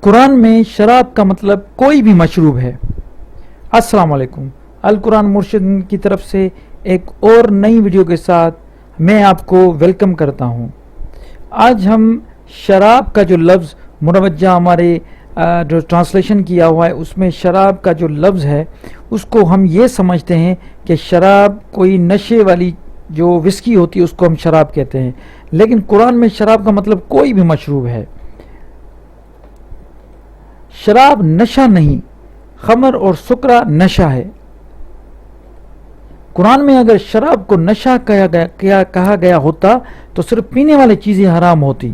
قرآن میں شراب کا مطلب کوئی بھی مشروب ہے۔ السلام علیکم، القرآن مرشد کی طرف سے ایک اور نئی ویڈیو کے ساتھ میں آپ کو ویلکم کرتا ہوں۔ آج ہم شراب کا جو لفظ مروجہ ہمارے جو ٹرانسلیشن کیا ہوا ہے اس میں شراب کا جو لفظ ہے اس کو ہم یہ سمجھتے ہیں کہ شراب کوئی نشے والی جو وسکی ہوتی ہے اس کو ہم شراب کہتے ہیں، لیکن قرآن میں شراب کا مطلب کوئی بھی مشروب ہے۔ شراب نشہ نہیں، خمر اور سکرا نشہ ہے۔ قرآن میں اگر شراب کو نشہ کہا گیا ہوتا تو صرف پینے والی چیزیں حرام ہوتی۔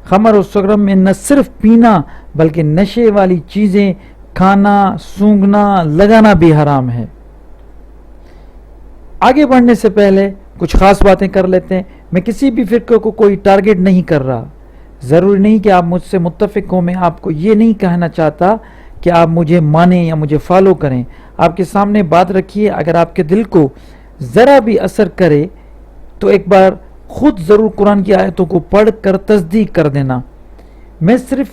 خمر اور سکر میں نہ صرف پینا بلکہ نشے والی چیزیں کھانا، سونگھنا، لگانا بھی حرام ہے۔ آگے بڑھنے سے پہلے کچھ خاص باتیں کر لیتے ہیں۔ میں کسی بھی فرقے کو کوئی ٹارگٹ نہیں کر رہا، ضروری نہیں کہ آپ مجھ سے متفق ہوں۔ میں آپ کو یہ نہیں کہنا چاہتا کہ آپ مجھے مانیں یا مجھے فالو کریں۔ آپ کے سامنے بات رکھیے، اگر آپ کے دل کو ذرا بھی اثر کرے تو ایک بار خود ضرور قرآن کی آیتوں کو پڑھ کر تصدیق کر دینا۔ میں صرف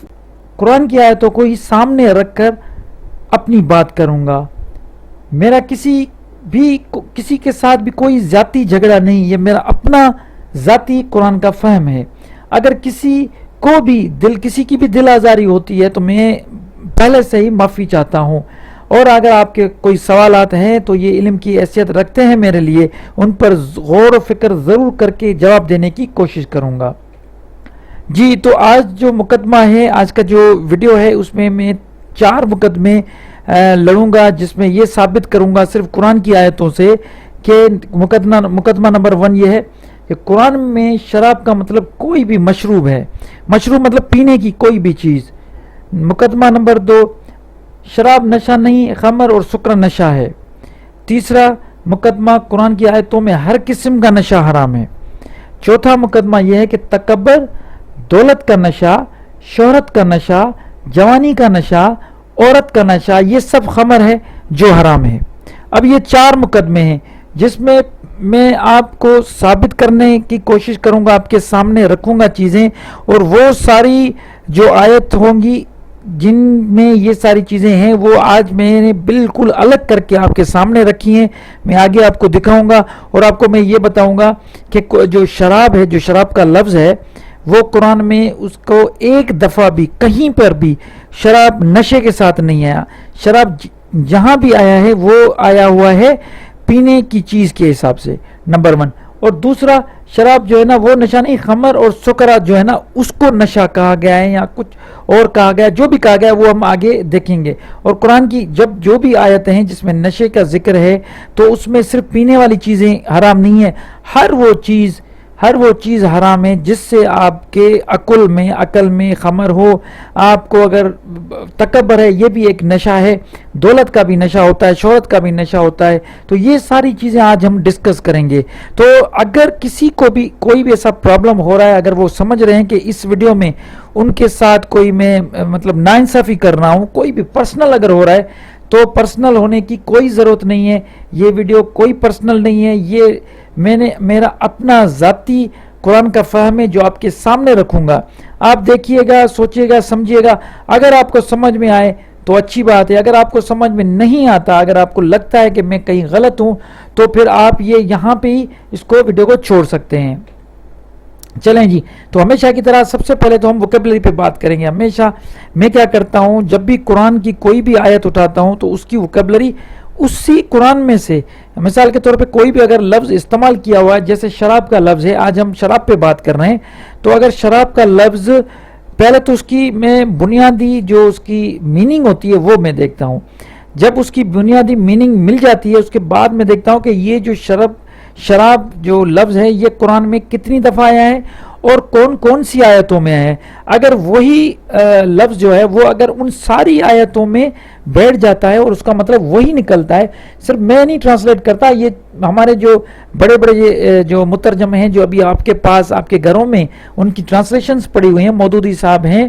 قرآن کی آیتوں کو ہی سامنے رکھ کر اپنی بات کروں گا۔ میرا کسی کے ساتھ بھی کوئی ذاتی جھگڑا نہیں، یہ میرا اپنا ذاتی قرآن کا فہم ہے۔ اگر کسی کی بھی دل آزاری ہوتی ہے تو میں پہلے سے ہی معافی چاہتا ہوں، اور اگر آپ کے کوئی سوالات ہیں تو یہ علم کی حیثیت رکھتے ہیں میرے لیے، ان پر غور و فکر ضرور کر کے جواب دینے کی کوشش کروں گا۔ جی، تو آج جو مقدمہ ہے، آج کا جو ویڈیو ہے، اس میں 4 مقدمے لڑوں گا، جس میں یہ ثابت کروں گا صرف قرآن کی آیتوں سے کہ مقدمہ نمبر 1 یہ ہے کہ قرآن میں شراب کا مطلب کوئی بھی مشروب ہے۔ مشروب مطلب پینے کی کوئی بھی چیز۔ مقدمہ نمبر 2، شراب نشہ نہیں، خمر اور سکر نشہ ہے۔ تیسرا مقدمہ، قرآن کی آیتوں میں ہر قسم کا نشہ حرام ہے۔ چوتھا مقدمہ یہ ہے کہ تکبر، دولت کا نشہ، شہرت کا نشہ، جوانی کا نشہ، عورت کا نشہ، یہ سب خمر ہے جو حرام ہے۔ اب یہ 4 مقدمے ہیں جس میں میں آپ کو ثابت کرنے کی کوشش کروں گا، آپ کے سامنے رکھوں گا چیزیں، اور وہ ساری جو آیت ہوں گی جن میں یہ ساری چیزیں ہیں وہ آج میں نے بالکل الگ کر کے آپ کے سامنے رکھی ہیں۔ میں آگے آپ کو دکھاؤں گا اور آپ کو میں یہ بتاؤں گا کہ جو شراب ہے، جو شراب کا لفظ ہے، وہ قرآن میں اس کو ایک دفعہ بھی کہیں پر بھی شراب نشے کے ساتھ نہیں آیا۔ شراب جہاں بھی آیا ہے وہ آیا ہوا ہے پینے کی چیز کے حساب سے، نمبر 1۔ اور دوسرا، شراب جو ہے نا وہ نشہ نہیں، خمر اور سکرا جو ہے نا اس کو نشہ کہا گیا ہے یا کچھ اور کہا گیا ہے، جو بھی کہا گیا ہے وہ ہم آگے دیکھیں گے۔ اور قرآن کی جو بھی آیتیں ہیں جس میں نشے کا ذکر ہے تو اس میں صرف پینے والی چیزیں حرام نہیں ہیں، ہر وہ چیز حرام ہے جس سے آپ کے عقل میں خمر ہو۔ آپ کو اگر تکبر ہے، یہ بھی ایک نشہ ہے، دولت کا بھی نشہ ہوتا ہے، شہرت کا بھی نشہ ہوتا ہے۔ تو یہ ساری چیزیں آج ہم ڈسکس کریں گے۔ تو اگر کسی کو بھی کوئی بھی ایسا پرابلم ہو رہا ہے، اگر وہ سمجھ رہے ہیں کہ اس ویڈیو میں ان کے ساتھ کوئی میں ناانصافی کر رہا ہوں، کوئی بھی پرسنل اگر ہو رہا ہے، تو پرسنل ہونے کی کوئی ضرورت نہیں ہے۔ یہ ویڈیو کوئی پرسنل نہیں ہے، یہ میرا اپنا ذاتی قرآن کا فہم ہے جو آپ کے سامنے رکھوں گا۔ آپ دیکھیے گا، سوچیے گا، سمجھیے گا۔ اگر آپ کو سمجھ میں آئے تو اچھی بات ہے، اگر آپ کو سمجھ میں نہیں آتا، اگر آپ کو لگتا ہے کہ میں کہیں غلط ہوں، تو پھر آپ یہاں پہ ہی اس کو ویڈیو کو چھوڑ سکتے ہیں۔ چلیں جی، تو ہمیشہ کی طرح سب سے پہلے تو ہم ووکیبلری پہ بات کریں گے۔ ہمیشہ میں کیا کرتا ہوں، جب بھی قرآن کی کوئی بھی آیت اٹھاتا ہوں تو اس کی ووکیبلری اسی قرآن میں سے، مثال کے طور پہ کوئی بھی اگر لفظ استعمال کیا ہوا ہے، جیسے شراب کا لفظ ہے، آج ہم شراب پہ بات کر رہے ہیں، تو اگر شراب کا لفظ پہلے تو اس کی میں بنیادی جو اس کی میننگ ہوتی ہے وہ میں دیکھتا ہوں۔ جب اس کی بنیادی میننگ مل جاتی ہے اس کے بعد میں دیکھتا ہوں کہ یہ جو شراب جو لفظ ہے یہ قرآن میں کتنی دفعہ آیا ہے اور کون سی آیتوں میں ہے۔ اگر وہی لفظ جو ہے وہ اگر ان ساری آیتوں میں بیٹھ جاتا ہے اور اس کا مطلب وہی نکلتا ہے، صرف میں نہیں ٹرانسلیٹ کرتا، یہ ہمارے جو بڑے جو مترجم ہیں جو ابھی آپ کے پاس آپ کے گھروں میں ان کی ٹرانسلیشنز پڑی ہوئی ہیں، مودودی صاحب ہیں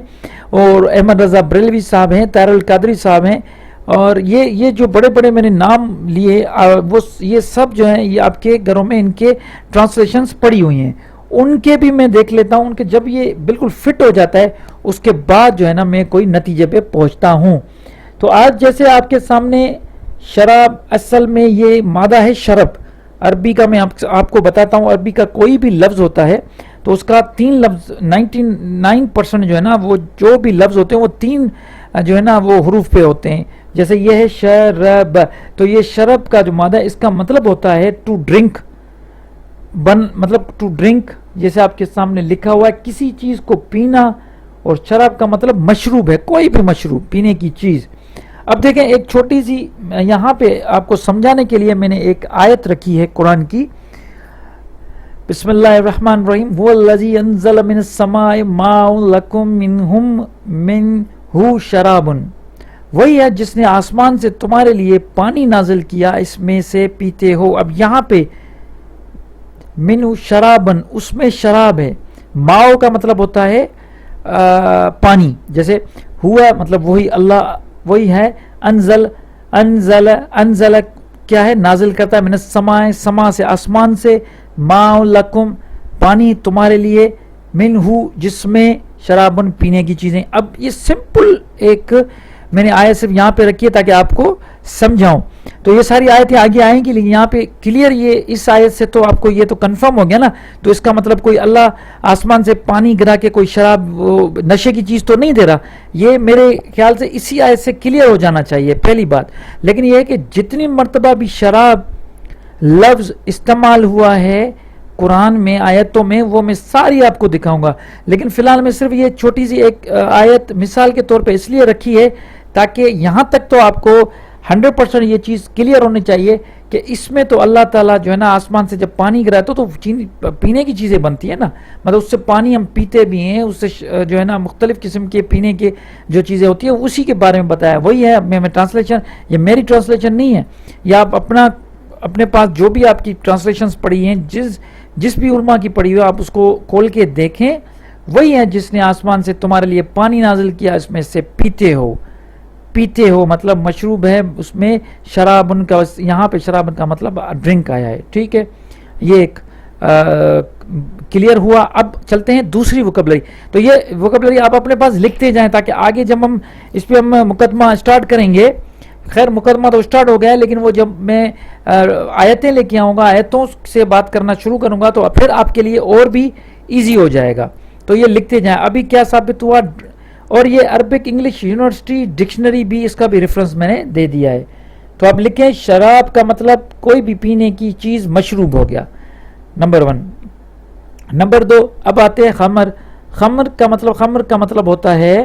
اور احمد رضا بریلوی صاحب ہیں، طاہر القادری صاحب ہیں، اور یہ جو بڑے میں نے نام لیے وہ یہ سب جو ہیں یہ آپ کے گھروں میں ان کے ٹرانسلیشنز پڑی ہوئی ہیں، ان کے بھی میں دیکھ لیتا ہوں، ان کے جب یہ بالکل فٹ ہو جاتا ہے اس کے بعد جو ہے نا میں کوئی نتیجے پہ پہنچتا ہوں. تو آج جیسے آپ کے سامنے شراب، اصل میں یہ مادہ ہے شرب. عربی کا میں آپ کو بتاتا ہوں، عربی کا کوئی بھی لفظ ہوتا ہے تو اس کا 3 لفظ 99% جو ہے نا وہ جو بھی لفظ ہوتے ہیں وہ 3 جو ہے نا وہ حروف پہ ہوتے ہیں. جیسے یہ ہے شرب، تو یہ شرب کا جو مادہ اس کا مطلب ہوتا ہے ٹو ڈرنک، مطلب ٹو ڈرنک، جیسے آپ کے سامنے لکھا ہوا ہے کسی چیز کو پینا. اور شراب کا مطلب مشروب ہے، کوئی بھی مشروب، پینے کی چیز. اب دیکھیں ایک چھوٹی سی یہاں پہ آپ کو سمجھانے کے لیے میں نے ایک آیت رکھی ہے قرآن کی. بسم اللہ الرحمن الرحیم. هو الذی انزل من السماء ماء لکم منہ شراب. وہی ہے جس نے آسمان سے تمہارے لیے پانی نازل کیا، اس میں سے پیتے ہو. اب یہاں پہ منہ شرابن، اس میں شراب ہے. ماؤ کا مطلب ہوتا ہے پانی. جیسے ہوا مطلب وہی اللہ وہی ہے. انزل کیا ہے؟ نازل کرتا ہے. من السماء، سما سے، آسمان سے. ماء لکم، پانی تمہارے لیے. منہ، جس میں شرابن، پینے کی چیزیں. اب یہ سمپل ایک میں نے آیت صرف یہاں پہ رکھی ہے تاکہ آپ کو سمجھاؤں. تو یہ ساری آیتیں آگے آئیں گی، لیکن یہاں پہ کلیئر یہ اس آیت سے تو آپ کو یہ تو کنفرم ہو گیا نا. تو اس کا مطلب کوئی اللہ آسمان سے پانی گرا کے کوئی شراب نشے کی چیز تو نہیں دے رہا. یہ میرے خیال سے اسی آیت سے کلیئر ہو جانا چاہیے پہلی بات. لیکن یہ ہے کہ جتنی مرتبہ بھی شراب لفظ استعمال ہوا ہے قرآن میں، آیتوں میں، وہ میں ساری آپ کو دکھاؤں گا. لیکن فی الحال میں صرف یہ چھوٹی سی ایک آیت مثال کے طور پہ اس لیے رکھی ہے تاکہ یہاں تک تو آپ کو 100% یہ چیز کلیئر ہونی چاہیے کہ اس میں تو اللہ تعالیٰ جو ہے نا آسمان سے جب پانی گرا تو پینے کی چیزیں بنتی ہیں نا. مطلب اس سے پانی ہم پیتے بھی ہیں، اس سے جو ہے نا مختلف قسم کے پینے کے جو چیزیں ہوتی ہیں اسی کے بارے میں بتایا. وہی ہے میں ٹرانسلیشن، یہ میری ٹرانسلیشن نہیں ہے، یا آپ اپنے پاس جو بھی آپ کی ٹرانسلیشنز پڑھی ہیں، جس بھی علماء کی پڑھی ہو آپ اس کو کھول کے دیکھیں. وہی ہے جس نے آسمان سے تمہارے لیے پانی نازل کیا، اس میں سے پیتے ہو مطلب مشروب ہے. اس میں شرابن کا، یہاں پہ شرابن کا مطلب ڈرنک آیا ہے. ٹھیک ہے، یہ ایک کلیئر ہوا. اب چلتے ہیں دوسری وکیبلری. تو یہ وکیبلری آپ اپنے پاس لکھتے جائیں تاکہ آگے جب ہم اس پہ مقدمہ اسٹارٹ کریں گے. خیر مقدمہ تو اسٹارٹ ہو گیا ہے، لیکن وہ جب میں آیتیں لے کے آؤں گا، آیتوں سے بات کرنا شروع کروں گا تو پھر آپ کے لیے اور بھی ایزی ہو جائے گا. تو یہ لکھتے جائیں. ابھی کیا ثابت ہوا؟ اور یہ عربک انگلش یونیورسٹی ڈکشنری بھی، اس کا بھی ریفرنس میں نے دے دیا ہے. تو آپ لکھیں شراب کا مطلب کوئی بھی پینے کی چیز مشروب ہو گیا، نمبر 1. نمبر 2 اب آتے ہیں خمر. خمر کا مطلب ہوتا ہے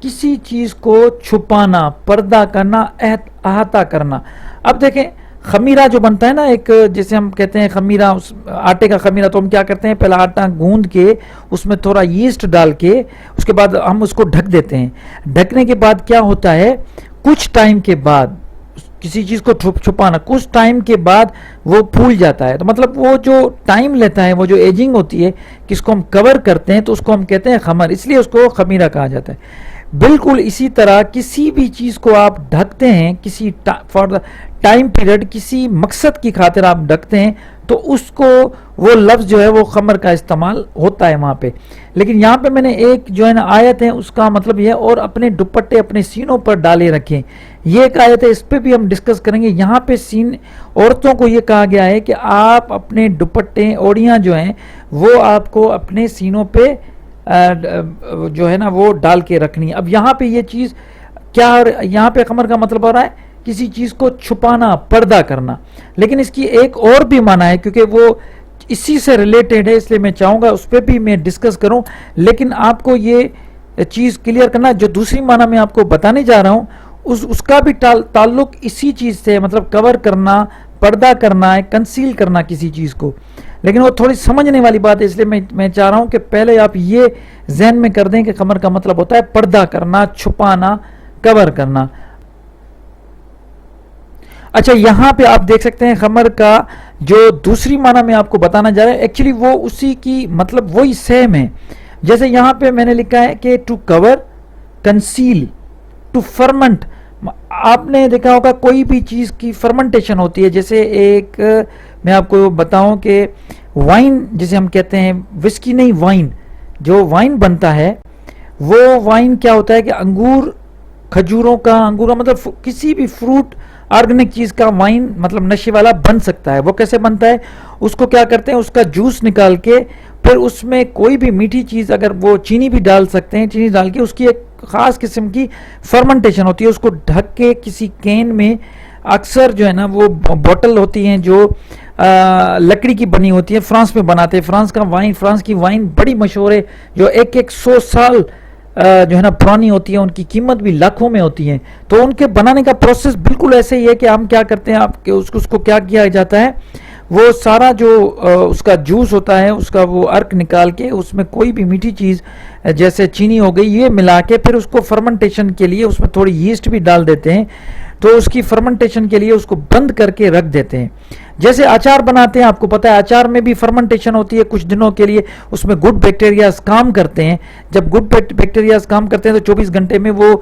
کسی چیز کو چھپانا، پردہ کرنا، احاطہ کرنا. اب دیکھیں خمیرہ جو بنتا ہے نا، ایک جیسے ہم کہتے ہیں خمیرہ، آٹے کا خمیرہ، تو ہم کیا کرتے ہیں پہلا آٹا گوندھ کے اس میں تھوڑا یسٹ ڈال کے اس کے بعد ہم اس کو ڈھک دیتے ہیں. ڈھکنے کے بعد کیا ہوتا ہے، کچھ ٹائم کے بعد کسی چیز کو چھپانا، کچھ ٹائم کے بعد وہ پھول جاتا ہے. تو مطلب وہ جو ٹائم لیتا ہے، وہ جو ایجنگ ہوتی ہے، کس کو ہم کور کرتے ہیں تو اس کو ہم کہتے ہیں خمر، اس لیے اس کو خمیرہ کہا جاتا ہے. بالکل اسی طرح کسی بھی چیز کو آپ ڈھکتے ہیں، کسی فار دا ٹائم پیریڈ، کسی مقصد کی خاطر آپ ڈھکتے ہیں تو اس کو وہ لفظ جو ہے وہ خمر کا استعمال ہوتا ہے وہاں پہ. لیکن یہاں پہ میں نے ایک جو ہے نا آیت ہے، اس کا مطلب یہ ہے اور اپنے دوپٹے اپنے سینوں پر ڈالے رکھیں. یہ ایک آیت ہے، اس پہ بھی ہم ڈسکس کریں گے. یہاں پہ عورتوں کو یہ کہا گیا ہے کہ آپ اپنے دوپٹے، اوڑیاں جو ہیں وہ آپ کو اپنے سینوں پہ جو ہے نا وہ ڈال کے رکھنی. اب یہاں پہ یہ چیز کیا، یہاں پہ خمر کا مطلب ہو رہا ہے کسی چیز کو چھپانا، پردہ کرنا. لیکن اس کی ایک اور بھی معنی ہے کیونکہ وہ اسی سے ریلیٹڈ ہے، اس لیے میں چاہوں گا اس پہ بھی میں ڈسکس کروں. لیکن آپ کو یہ چیز کلیئر کرنا، جو دوسری معنی میں آپ کو بتانے جا رہا ہوں اس کا بھی تعلق اسی چیز سے، مطلب کور کرنا، پردہ کرنا ہے، کنسیل کرنا کسی چیز کو. لیکن وہ تھوڑی سمجھنے والی بات ہے، اس لیے میں چاہ رہا ہوں کہ پہلے آپ یہ ذہن میں کر دیں کہ خمر کا مطلب ہوتا ہے پردہ کرنا، چھپانا، کور کرنا. اچھا یہاں پہ آپ دیکھ سکتے ہیں خمر کا جو دوسری معنی میں آپ کو بتانا جا رہا ہے، ایکچولی وہ اسی کی مطلب وہی سیم ہے. جیسے یہاں پہ میں نے لکھا ہے کہ ٹو کور، کنسیل، ٹو فرمنٹ. آپ نے دیکھا ہوگا کوئی بھی چیز کی فرمنٹیشن ہوتی ہے. جیسے ایک میں آپ کو بتاؤں کہ وائن جسے ہم کہتے ہیں، وسکی نہیں وائن، جو وائن بنتا ہے وہ وائن کیا ہوتا ہے کہ انگور، کھجوروں کا، انگور مطلب کسی بھی فروٹ آرگینک چیز کا وائن مطلب نشے والا بن سکتا ہے۔ وہ کیسے بنتا ہے؟ اس کو کیا کرتے ہیں، اس کا جوس نکال کے پھر اس میں کوئی بھی میٹھی چیز، اگر وہ چینی بھی ڈال سکتے ہیں، چینی ڈال کے اس کی ایک خاص قسم کی فرمنٹیشن ہوتی ہے، اس کو ڈھک کے کسی کین میں، اکثر جو ہے نا وہ بوٹل ہوتی ہیں جو لکڑی کی بنی ہوتی ہے، فرانس میں بناتے ہیں۔ فرانس کی وائن بڑی مشہور ہے، جو ایک 100 سال جو ہے نا پرانی ہوتی ہے، ان کی قیمت بھی لاکھوں میں ہوتی ہے۔ تو ان کے بنانے کا پروسیس بالکل ایسے ہی ہے کہ ہم کیا کرتے ہیں، آپ اس کو کیا کیا جاتا ہے، وہ سارا جو اس کا جوس ہوتا ہے، اس کا وہ ارک نکال کے اس میں کوئی بھی میٹھی چیز جیسے چینی ہو گئی یہ ملا کے پھر اس کو فرمنٹیشن کے لیے اس میں تھوڑی یسٹ بھی ڈال دیتے ہیں، تو اس کی فرمنٹیشن کے لیے اس کو بند کر کے رکھ دیتے ہیں۔ جیسے اچار بناتے ہیں، آپ کو پتہ ہے اچار میں بھی فرمنٹیشن ہوتی ہے کچھ دنوں کے لیے، اس میں گڈ بیکٹیریاز کام کرتے ہیں۔ جب گڈ بیکٹیریاز کام کرتے ہیں تو 24 گھنٹے میں وہ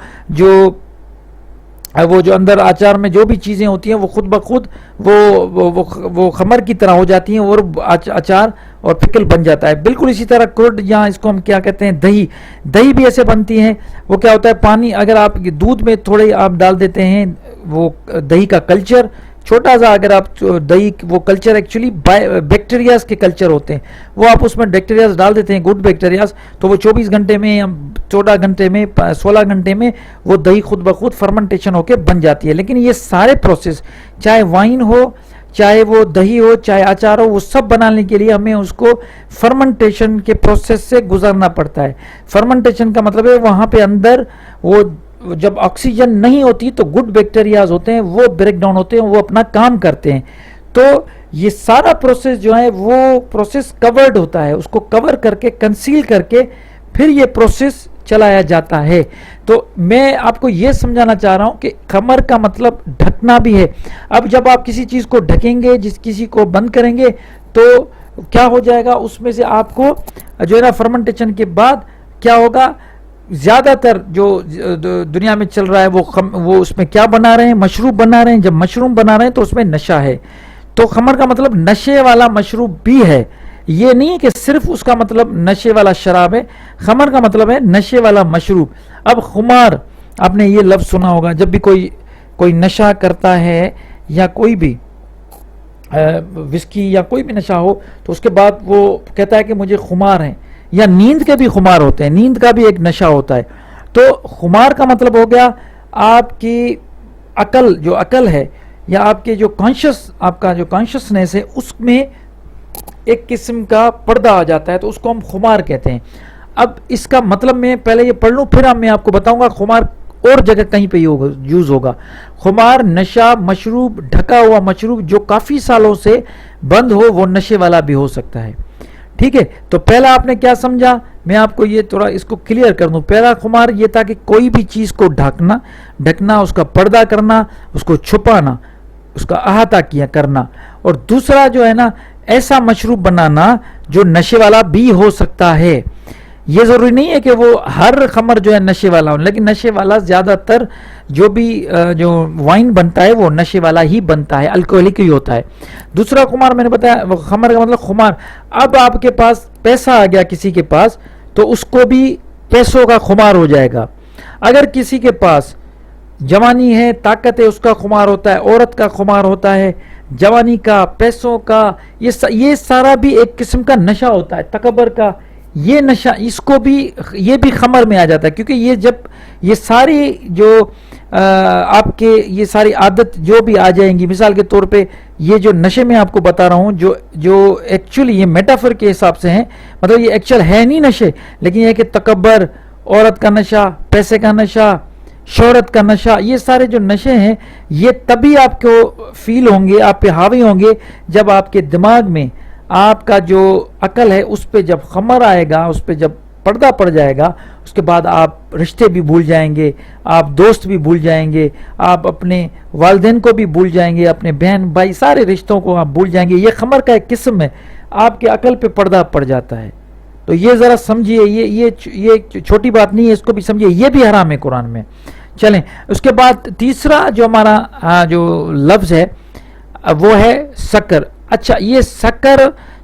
جو اندر اچار میں جو بھی چیزیں ہوتی ہیں وہ خود بخود وہ خمر کی طرح ہو جاتی ہیں اور اچار اور پکل بن جاتا ہے۔ بالکل اسی طرح کرڈ، یا اس کو ہم کیا کہتے ہیں، دہی بھی ایسے بنتی ہیں۔ وہ کیا ہوتا ہے، پانی اگر آپ دودھ میں تھوڑے آپ ڈال دیتے ہیں، وہ دہی کا کلچر چھوٹا سا، اگر آپ دہی، وہ کلچر ایکچولی بیکٹیریاز کے کلچر ہوتے ہیں، وہ آپ اس میں بیکٹیریاز ڈال دیتے ہیں، گڈ بیکٹیریاز، تو وہ 24 گھنٹے میں، 14 گھنٹے میں، 16 گھنٹے میں وہ دہی خود بخود فرمنٹیشن ہو کے بن جاتی ہے۔ لیکن یہ سارے پروسیس، چاہے وائن ہو، چاہے وہ دہی ہو، چاہے اچار ہو، وہ سب بنانے کے لیے ہمیں اس کو فرمنٹیشن کے پروسیس سے گزرنا پڑتا ہے۔ فرمنٹیشن کا مطلب ہے وہاں پہ اندر وہ جب آکسیجن نہیں ہوتی تو گڈ بیکٹیریاز ہوتے ہیں، وہ بریک ڈاؤن ہوتے ہیں، وہ اپنا کام کرتے ہیں۔ تو یہ سارا پروسیس جو ہے وہ پروسیس کورڈ ہوتا ہے، اس کو کور کر کے، کنسیل کر کے پھر یہ پروسیس چلایا جاتا ہے۔ تو میں آپ کو یہ سمجھانا چاہ رہا ہوں کہ خمر کا مطلب ڈھکنا بھی ہے۔ اب جب آپ کسی چیز کو ڈھکیں گے، کسی کو بند کریں گے، تو کیا ہو جائے گا، اس میں سے آپ کو جو ہے نا فرمنٹیشن کے بعد کیا ہوگا، زیادہ تر جو دنیا میں چل رہا ہے وہ اس میں کیا بنا رہے ہیں، مشروب بنا رہے ہیں۔ جب مشروب بنا رہے ہیں تو اس میں نشہ ہے۔ تو خمر کا مطلب نشے والا مشروب بھی ہے، یہ نہیں کہ صرف اس کا مطلب نشے والا شراب ہے، خمر کا مطلب ہے نشے والا مشروب۔ اب خمار، آپ نے یہ لفظ سنا ہوگا، جب بھی کوئی نشہ کرتا ہے یا کوئی بھی وسکی یا کوئی بھی نشہ ہو تو اس کے بعد وہ کہتا ہے کہ مجھے خمار ہیں، یا نیند کے بھی خمار ہوتے ہیں، نیند کا بھی ایک نشہ ہوتا ہے۔ تو خمار کا مطلب ہو گیا آپ کی عقل ہے، یا آپ کے آپ کا جو کانشسنس ہے، اس میں ایک قسم کا پردہ آ جاتا ہے، تو اس کو ہم خمار کہتے ہیں۔ اب اس کا مطلب میں پہلے یہ پڑھ لوں، پھر میں آپ کو بتاؤں گا خمار اور جگہ کہیں پہ یوز ہوگا۔ خمار نشہ، مشروب، ڈھکا ہوا مشروب جو کافی سالوں سے بند ہو، وہ نشے والا بھی ہو سکتا ہے۔ ٹھیک ہے، تو پہلا آپ نے کیا سمجھا، میں آپ کو یہ تھوڑا اس کو کلیئر کر دوں۔ پہلا خمار یہ تھا کہ کوئی بھی چیز کو ڈھکنا، اس کا پردہ کرنا، اس کو چھپانا، اس کا احاطہ کرنا۔ اور دوسرا جو ہے نا، ایسا مشروب بنانا جو نشے والا بھی ہو سکتا ہے۔ یہ ضروری نہیں ہے کہ وہ ہر خمر جو ہے نشے والا ہو، لیکن نشے والا زیادہ تر جو وائن بنتا ہے وہ نشے والا ہی بنتا ہے، الکوہلک ہی ہوتا ہے۔ دوسرا خمار میں نے بتایا، خمر کا مطلب خمار۔ اب آپ کے پاس پیسہ آ گیا کسی کے پاس، تو اس کو بھی پیسوں کا خمار ہو جائے گا۔ اگر کسی کے پاس جوانی ہے، طاقت ہے، اس کا خمار ہوتا ہے۔ عورت کا خمار ہوتا ہے، جوانی کا، پیسوں کا، یہ سارا بھی ایک قسم کا نشہ ہوتا ہے۔ تکبر کا یہ نشہ، یہ بھی خمر میں آ جاتا ہے، کیونکہ یہ ساری جو آپ کے یہ ساری عادت جو بھی آ جائیں گی، مثال کے طور پہ یہ جو نشے میں آپ کو بتا رہا ہوں، جو ایکچولی یہ میٹافر کے حساب سے ہیں، مطلب یہ ایکچوئل ہے نہیں نشے، لیکن یہ کہ تکبر، عورت کا نشہ، پیسے کا نشہ، شہرت کا نشہ، یہ سارے جو نشے ہیں یہ تبھی آپ کو فیل ہوں گے، آپ پہ حاوی ہوں گے، جب آپ کے دماغ میں آپ کا جو عقل ہے اس پہ جب خمر آئے گا، اس پہ جب پردہ پڑ جائے گا، اس کے بعد آپ رشتے بھی بھول جائیں گے، آپ دوست بھی بھول جائیں گے، آپ اپنے والدین کو بھی بھول جائیں گے، اپنے بہن بھائی سارے رشتوں کو آپ بھول جائیں گے۔ یہ خمر کا ایک قسم ہے، آپ کے عقل پہ پردہ پڑ جاتا ہے۔ تو یہ ذرا سمجھیے، یہ چھوٹی بات نہیں ہے، اس کو بھی سمجھیے، یہ بھی حرام ہے قرآن میں۔ چلیں، اس کے بعد تیسرا جو ہمارا جو لفظ ہے وہ ہے سکر۔ اچھا، یہ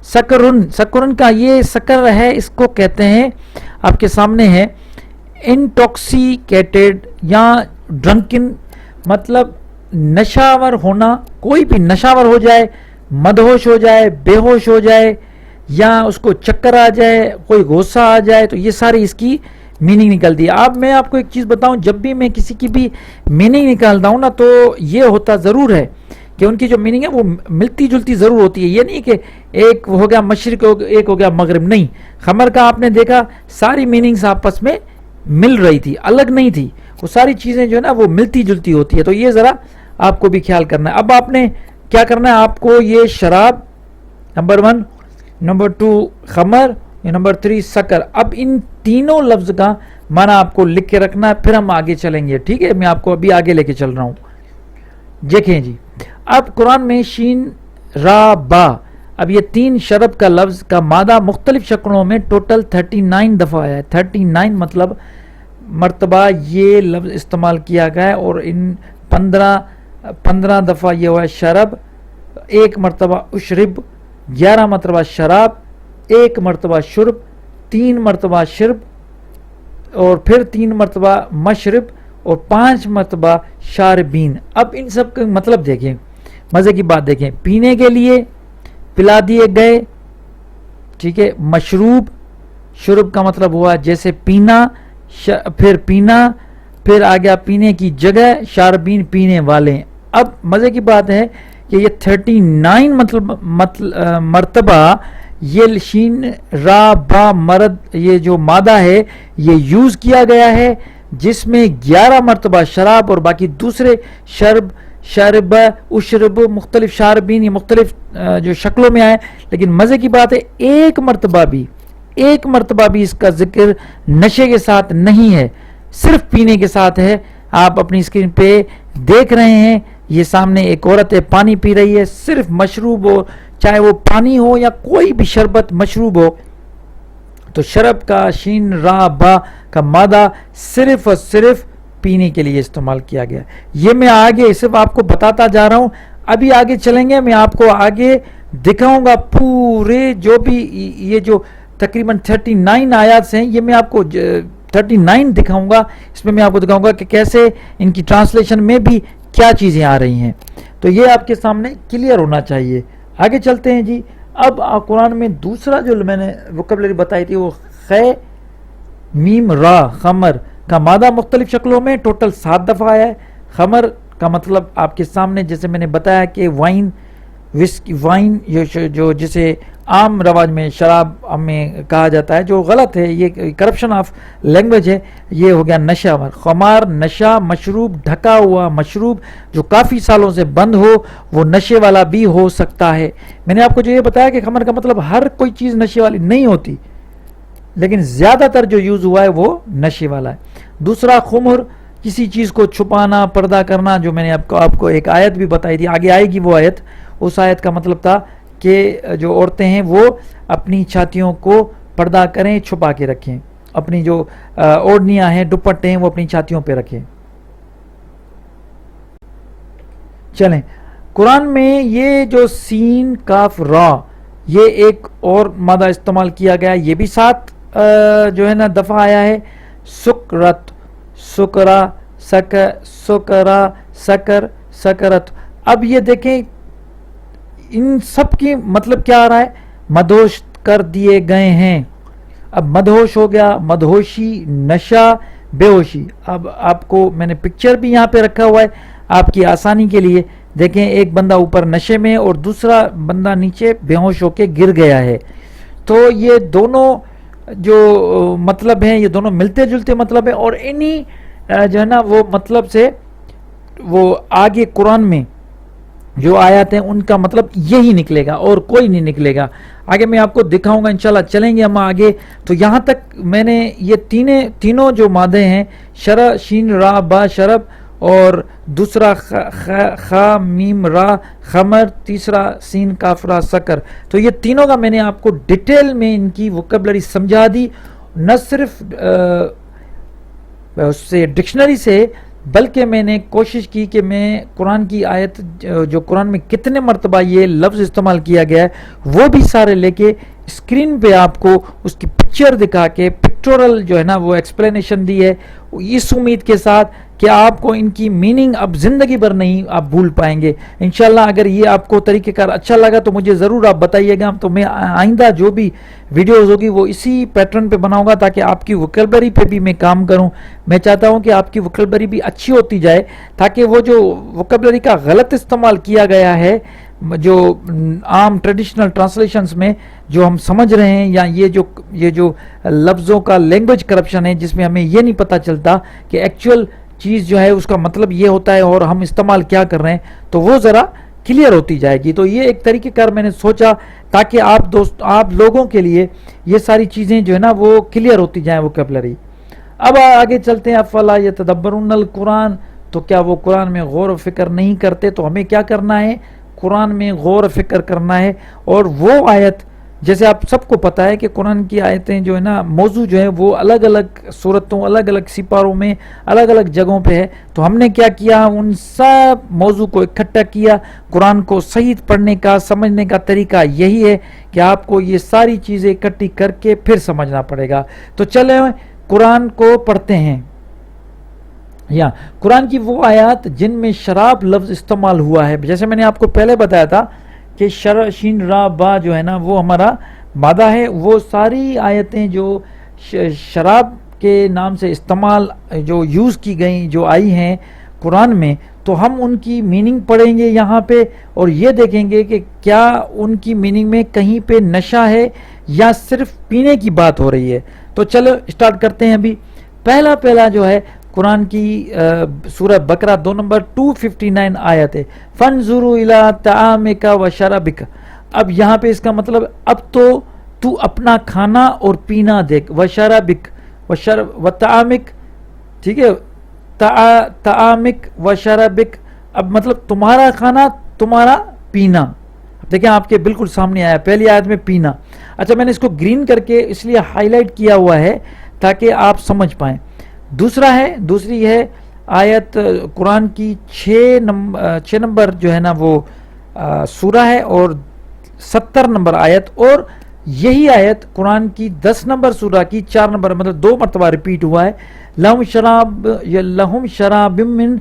سکرن کا یہ سکر ہے، اس کو کہتے ہیں، آپ کے سامنے ہے، انٹاکسیکیٹڈ یا ڈرنکن، مطلب نشاور ہونا. کوئی بھی نشاور ہو جائے، مدہوش ہو جائے، بے ہوش ہو جائے، یا اس کو چکر آ جائے، کوئی غصہ آ جائے، تو یہ ساری اس کی میننگ نکلتی ہے. اب میں آپ کو ایک چیز بتاؤں، جب بھی میں کسی کی بھی میننگ نکالتا ہوں نا، تو یہ ہوتا ضرور ہے کہ ان کی جو میننگ ہے وہ ملتی جلتی ضرور ہوتی ہے. یہ نہیں کہ ایک ہو گیا مشرق، ایک ہو گیا مغرب، نہیں. خمر کا آپ نے دیکھا ساری میننگز آپس میں مل رہی تھی، الگ نہیں تھی. وہ ساری چیزیں جو ہے نا وہ ملتی جلتی ہوتی ہے. تو یہ ذرا آپ کو بھی خیال کرنا ہے. اب آپ نے کیا کرنا ہے، آپ کو یہ شراب نمبر 1، نمبر 2 خمر، نمبر 3 سکر. اب ان تینوں لفظ کا معنی آپ کو لکھ کے رکھنا ہے، پھر ہم آگے چلیں گے. ٹھیک ہے، میں آپ کو ابھی آگے لے کے چل رہا ہوں. دیکھیں جی، اب قرآن میں شین را با، اب یہ 3 شرب کا لفظ کا مادہ مختلف شکلوں میں ٹوٹل 39 دفعہ آیا ہے. 39 مطلب مرتبہ یہ لفظ استعمال کیا گیا ہے، اور ان 15 دفعہ یہ ہوا ہے شرب، 1 مرتبہ اشرب، 11 مرتبہ شراب، 1 مرتبہ شرب، 3 مرتبہ شرب، اور پھر 3 مرتبہ مشرب، اور 5 مرتبہ شاربین. اب ان سب کا مطلب دیکھیں، مزے کی بات دیکھیں. پینے کے لیے پلا دیے گئے، ٹھیک ہے. مشروب، شرب کا مطلب ہوا جیسے پینا، پھر پینا، پھر آ گیا پینے کی جگہ، شاربین پینے والے. اب مزے کی بات ہے کہ یہ 39 مرتبہ یہ شین را با مرد یہ جو مادہ ہے یہ یوز کیا گیا ہے، جس میں 11 مرتبہ شراب اور باقی دوسرے شرب، شرب، اشرب، مختلف شاربین، یہ مختلف جو شکلوں میں آئے. لیکن مزے کی بات ہے ایک مرتبہ بھی اس کا ذکر نشے کے ساتھ نہیں ہے، صرف پینے کے ساتھ ہے. آپ اپنی اسکرین پہ دیکھ رہے ہیں، یہ سامنے ایک عورت ہے پانی پی رہی ہے. صرف مشروب ہو، چاہے وہ پانی ہو یا کوئی بھی شربت مشروب ہو، تو شرب کا شین را با کا مادہ صرف اور صرف پینے کے لیے استعمال کیا گیا. یہ میں آگے صرف آپ کو بتاتا جا رہا ہوں. ابھی آگے چلیں گے، میں آپ کو آگے دکھاؤں گا پورے جو بھی یہ جو تقریباً 39 آیات ہیں، یہ میں آپ کو 39 دکھاؤں گا. اس میں آپ کو دکھاؤں گا کہ کیسے ان کی ٹرانسلیشن میں بھی کیا چیزیں آ رہی ہیں. تو یہ آپ کے سامنے کلیئر ہونا چاہیے. آگے چلتے ہیں جی. اب قرآن میں دوسرا جو میں نے وکیبلری بتائی تھی وہ خے میم را خمر کا مادہ مختلف شکلوں میں ٹوٹل 7 دفعہ آیا ہے. خمر کا مطلب آپ کے سامنے جیسے میں نے بتایا کہ وائن، وائن جو جسے عام رواج میں شراب میں کہا جاتا ہے، جو غلط ہے، یہ کرپشن آف لینگویج ہے. یہ ہو گیا نشہ. خمار نشہ، مشروب ڈھکا ہوا مشروب جو کافی سالوں سے بند ہو، وہ نشے والا بھی ہو سکتا ہے. میں نے آپ کو جو یہ بتایا کہ خمر کا مطلب ہر کوئی چیز نشے والی نہیں ہوتی، لیکن زیادہ تر جو یوز ہوا ہے وہ نشے والا ہے. دوسرا خمر، کسی چیز کو چھپانا، پردہ کرنا، جو میں نے آپ کو ایک آیت بھی بتائی تھی، آگے آئے گی وہ آیت. اس آیت کا مطلب تھا کہ جو عورتیں ہیں وہ اپنی چھاتیوں کو پردہ کریں، چھپا کے رکھیں، اپنی جو اوڑھنیاں ہیں، دوپٹے ہیں، وہ اپنی چھاتیوں پہ رکھیں. چلیں، قرآن میں یہ جو سین کاف را، یہ ایک اور مادہ استعمال کیا گیا، یہ بھی 7 جو ہے نا دفعہ آیا ہے. سکرت، سکرا، سکرا، سکر، سکرت. اب یہ دیکھیں ان سب کی مطلب کیا آ رہا ہے، مدہوش کر دیے گئے ہیں. اب مدہوش ہو گیا، مدہوشی، نشہ، بے ہوشی. اب آپ کو میں نے پکچر بھی یہاں پہ رکھا ہوا ہے آپ کی آسانی کے لیے. دیکھیں ایک بندہ اوپر نشے میں اور دوسرا بندہ نیچے بے ہوش ہو کے گر گیا ہے. تو یہ دونوں جو مطلب ہیں یہ دونوں ملتے جلتے مطلب ہیں، اور انہی جو ہے نا وہ مطلب سے وہ آگے قرآن میں جو آیات ہیں ان کا مطلب یہی نکلے گا اور کوئی نہیں نکلے گا. آگے میں آپ کو دکھاؤں گا انشاءاللہ. چلیں گے ہم آگے. تو یہاں تک میں نے یہ تینوں جو مادے ہیں، شرع، شین را با شرب، اور دوسرا خا میم را خمر، تیسرا سین کاف را سکر، تو یہ تینوں کا میں نے آپ کو ڈیٹیل میں ان کی وکیبلری سمجھا دی، نہ صرف اس سے ڈکشنری سے بلکہ میں نے کوشش کی کہ میں قرآن کی آیت جو قرآن میں کتنے مرتبہ یہ لفظ استعمال کیا گیا ہے وہ بھی سارے لے کے اسکرین پہ آپ کو اس کی پکچر دکھا کے پکٹورل جو ہے نا وہ ایکسپلینیشن دی ہے، اس امید کے ساتھ کہ آپ کو ان کی میننگ اب زندگی بھر نہیں آپ بھول پائیں گے انشاءاللہ۔ اگر یہ آپ کو طریقہ کار اچھا لگا تو مجھے ضرور آپ بتائیے گا، تو میں آئندہ جو بھی ویڈیوز ہوگی وہ اسی پیٹرن پہ بناؤں گا تاکہ آپ کی وکیبلری پہ بھی میں کام کروں۔ میں چاہتا ہوں کہ آپ کی وکیبلری بھی اچھی ہوتی جائے تاکہ وہ جو وکیبلری کا غلط استعمال کیا گیا ہے جو عام ٹریڈیشنل ٹرانسلیشنز میں جو ہم سمجھ رہے ہیں، یا یہ جو لفظوں کا لینگویج کرپشن ہے جس میں ہمیں یہ نہیں پتہ چلتا کہ ایکچوئل چیز جو ہے اس کا مطلب یہ ہوتا ہے اور ہم استعمال کیا کر رہے ہیں، تو وہ ذرا کلیئر ہوتی جائے گی۔ تو یہ ایک طریقہ کار میں نے سوچا تاکہ آپ لوگوں کے لیے یہ ساری چیزیں جو ہے نا وہ کلیئر ہوتی جائیں وکیبلری۔ اب آگے چلتے ہیں، افلا یتدبرون القرآن، تو کیا وہ قرآن میں غور و فکر نہیں کرتے؟ تو ہمیں کیا کرنا ہے؟ قرآن میں غور و فکر کرنا ہے، اور وہ آیت جیسے آپ سب کو پتہ ہے کہ قرآن کی آیتیں جو ہے نا موضوع جو ہے وہ الگ الگ صورتوں الگ الگ سپاروں میں الگ الگ جگہوں پہ ہے، تو ہم نے کیا کیا؟ ان سب موضوع کو اکٹھا کیا۔ قرآن کو صحیح پڑھنے کا سمجھنے کا طریقہ یہی ہے کہ آپ کو یہ ساری چیزیں اکٹھی کر کے پھر سمجھنا پڑے گا۔ تو چلیں قرآن کو پڑھتے ہیں۔ یا قرآن کی وہ آیات جن میں شراب لفظ استعمال ہوا ہے، جیسے میں نے آپ کو پہلے بتایا تھا کہ شین را با جو ہے نا وہ ہمارا مادہ ہے، وہ ساری آیتیں جو شراب کے نام سے استعمال جو یوز کی گئیں جو آئی ہیں قرآن میں، تو ہم ان کی میننگ پڑھیں گے یہاں پہ اور یہ دیکھیں گے کہ کیا ان کی میننگ میں کہیں پہ نشہ ہے یا صرف پینے کی بات ہو رہی ہے۔ تو چلو اسٹارٹ کرتے ہیں۔ ابھی پہلا جو ہے قرآن کی سورہ بقرہ 2 نمبر 259 آیت ہے، فَانظُرُوا إِلَىٰ طَعَامِكَ وَشَرَابِكَ۔ اب یہاں پہ اس کا مطلب اب تو اپنا کھانا اور پینا دیکھ، وَشَرَابِكَ وَطَعَامِكَ، ٹھیک ہے، طَعَامِكَ وَشَرَابِكَ، اب مطلب تمہارا کھانا تمہارا پینا۔ دیکھیں آپ کے بالکل سامنے آیا پہلی آیت میں پینا۔ اچھا میں نے اس کو گرین کر کے اس لیے ہائی لائٹ کیا ہوا ہے تاکہ آپ سمجھ پائیں۔ دوسری ہے آیت قرآن کی 6 نمبر جو ہے نا وہ سورہ ہے اور 70 نمبر آیت، اور یہی آیت قرآن کی 10 نمبر سورہ کی 4 نمبر مطلب 2 مرتبہ ریپیٹ ہوا ہے، لہم شراب من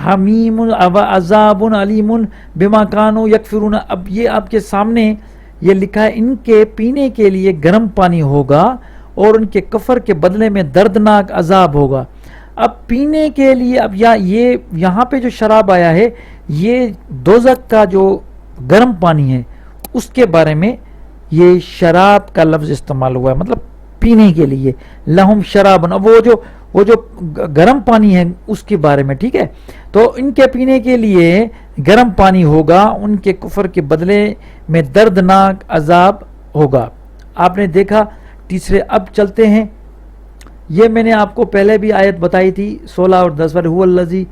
حمیم وعذاب علیم بما کانوا یکفرون۔ اب یہ آپ کے سامنے یہ لکھا ہے ان کے پینے کے لیے گرم پانی ہوگا اور ان کے کفر کے بدلے میں دردناک عذاب ہوگا۔ اب پینے کے لیے اب یہ یہاں پہ جو شراب آیا ہے یہ دوزخ کا جو گرم پانی ہے اس کے بارے میں یہ شراب کا لفظ استعمال ہوا ہے، مطلب پینے کے لیے لہم شراب، وہ جو گرم پانی ہے اس کے بارے میں، ٹھیک ہے۔ تو ان کے پینے کے لیے گرم پانی ہوگا، ان کے کفر کے بدلے میں دردناک عذاب ہوگا۔ آپ نے دیکھا تیسرے۔ اب چلتے ہیں، یہ میں نے آپ کو پہلے بھی آیت بتائی تھی 16 اور 10 پر، هو الذی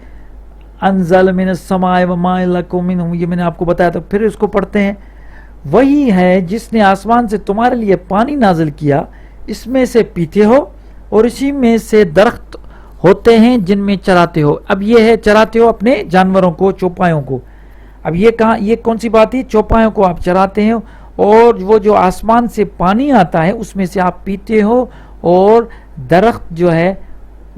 انزل من السماء وماء لکم منہ، یہ میں نے آپ کو بتایا تھا۔ پھر اس کو پڑھتے ہیں، وہی ہے جس نے آسمان سے تمہارے لیے پانی نازل کیا، اس میں سے پیتے ہو اور اسی میں سے درخت ہوتے ہیں جن میں چراتے ہو۔ اب یہ ہے چراتے ہو اپنے جانوروں کو، چوپایوں کو۔ اب یہ کون سی بات ہے؟ چوپایوں کو آپ چراتے ہیں اور وہ جو آسمان سے پانی آتا ہے اس میں سے آپ پیتے ہو، اور درخت جو ہے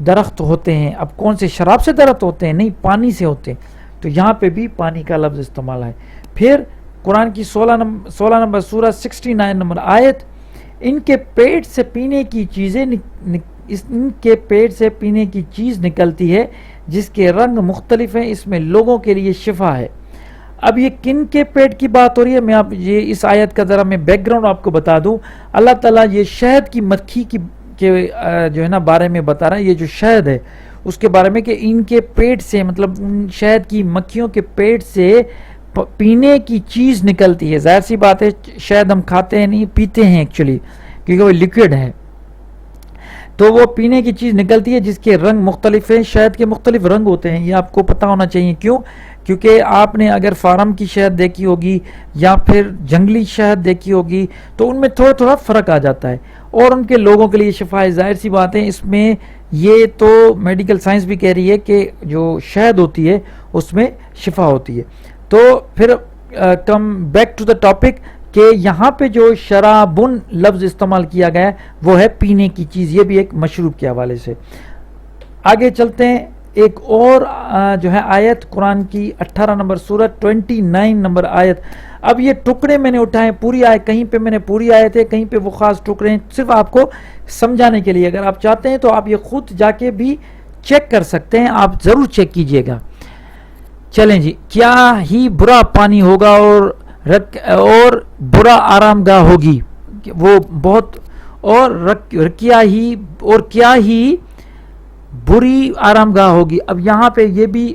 درخت ہوتے ہیں۔ اب کون سے؟ شراب سے درخت ہوتے ہیں؟ نہیں، پانی سے ہوتے ہیں۔ تو یہاں پہ بھی پانی کا لفظ استعمال ہے۔ پھر قرآن کی 16 نمبر سورہ 69 نمبر آیت، ان کے پیٹ سے پینے کی چیز نکلتی ہے جس کے رنگ مختلف ہیں، اس میں لوگوں کے لیے شفا ہے۔ اب یہ کن کے پیٹ کی بات ہو رہی ہے؟ میں اس آیت کا ذرا میں بیک گراؤنڈ آپ کو بتا دوں۔ اللہ تعالیٰ یہ شہد کی مکھی کے جو ہے نا بارے میں بتا رہا ہے، یہ جو شہد ہے اس کے بارے میں کہ ان کے پیٹ سے، مطلب ان شہد کی مکھیوں کے پیٹ سے پینے کی چیز نکلتی ہے۔ ظاہر سی بات ہے شہد ہم کھاتے ہیں نہیں، پیتے ہیں ایکچولی، کیونکہ وہ لیکوڈ ہے۔ تو وہ پینے کی چیز نکلتی ہے جس کے رنگ مختلف ہیں. شہد کے مختلف رنگ ہوتے ہیں, یہ آپ کو پتہ ہونا چاہیے. کیوں؟ کیونکہ آپ نے اگر فارم کی شہد دیکھی ہوگی یا پھر جنگلی شہد دیکھی ہوگی تو ان میں تھوڑا تھوڑا فرق آ جاتا ہے, اور ان کے لوگوں کے لیے شفا ہے. ظاہر سی بات ہے, اس میں یہ تو میڈیکل سائنس بھی کہہ رہی ہے کہ جو شہد ہوتی ہے اس میں شفا ہوتی ہے. تو پھر come back to the topic کہ یہاں پہ جو شرابن لفظ استعمال کیا گیا ہے وہ ہے پینے کی چیز, یہ بھی ایک مشروب کے حوالے سے. آگے چلتے ہیں, ایک اور جو ہے آیت قرآن کی 18 نمبر سورت 29 نمبر آیت. اب یہ ٹکڑے میں نے اٹھائے, پوری آیت, کہیں پہ میں نے پوری آیت ہے, کہیں پہ وہ خاص ٹکڑے ہیں, صرف آپ کو سمجھانے کے لیے. اگر آپ چاہتے ہیں تو آپ یہ خود جا کے بھی چیک کر سکتے ہیں, آپ ضرور چیک کیجئے گا. چلیں جی, کیا ہی برا پانی ہوگا اور برا آرام گاہ ہوگی, وہ بہت, اور کیا ہی بری آرام گاہ ہوگی. اب یہاں پہ یہ بھی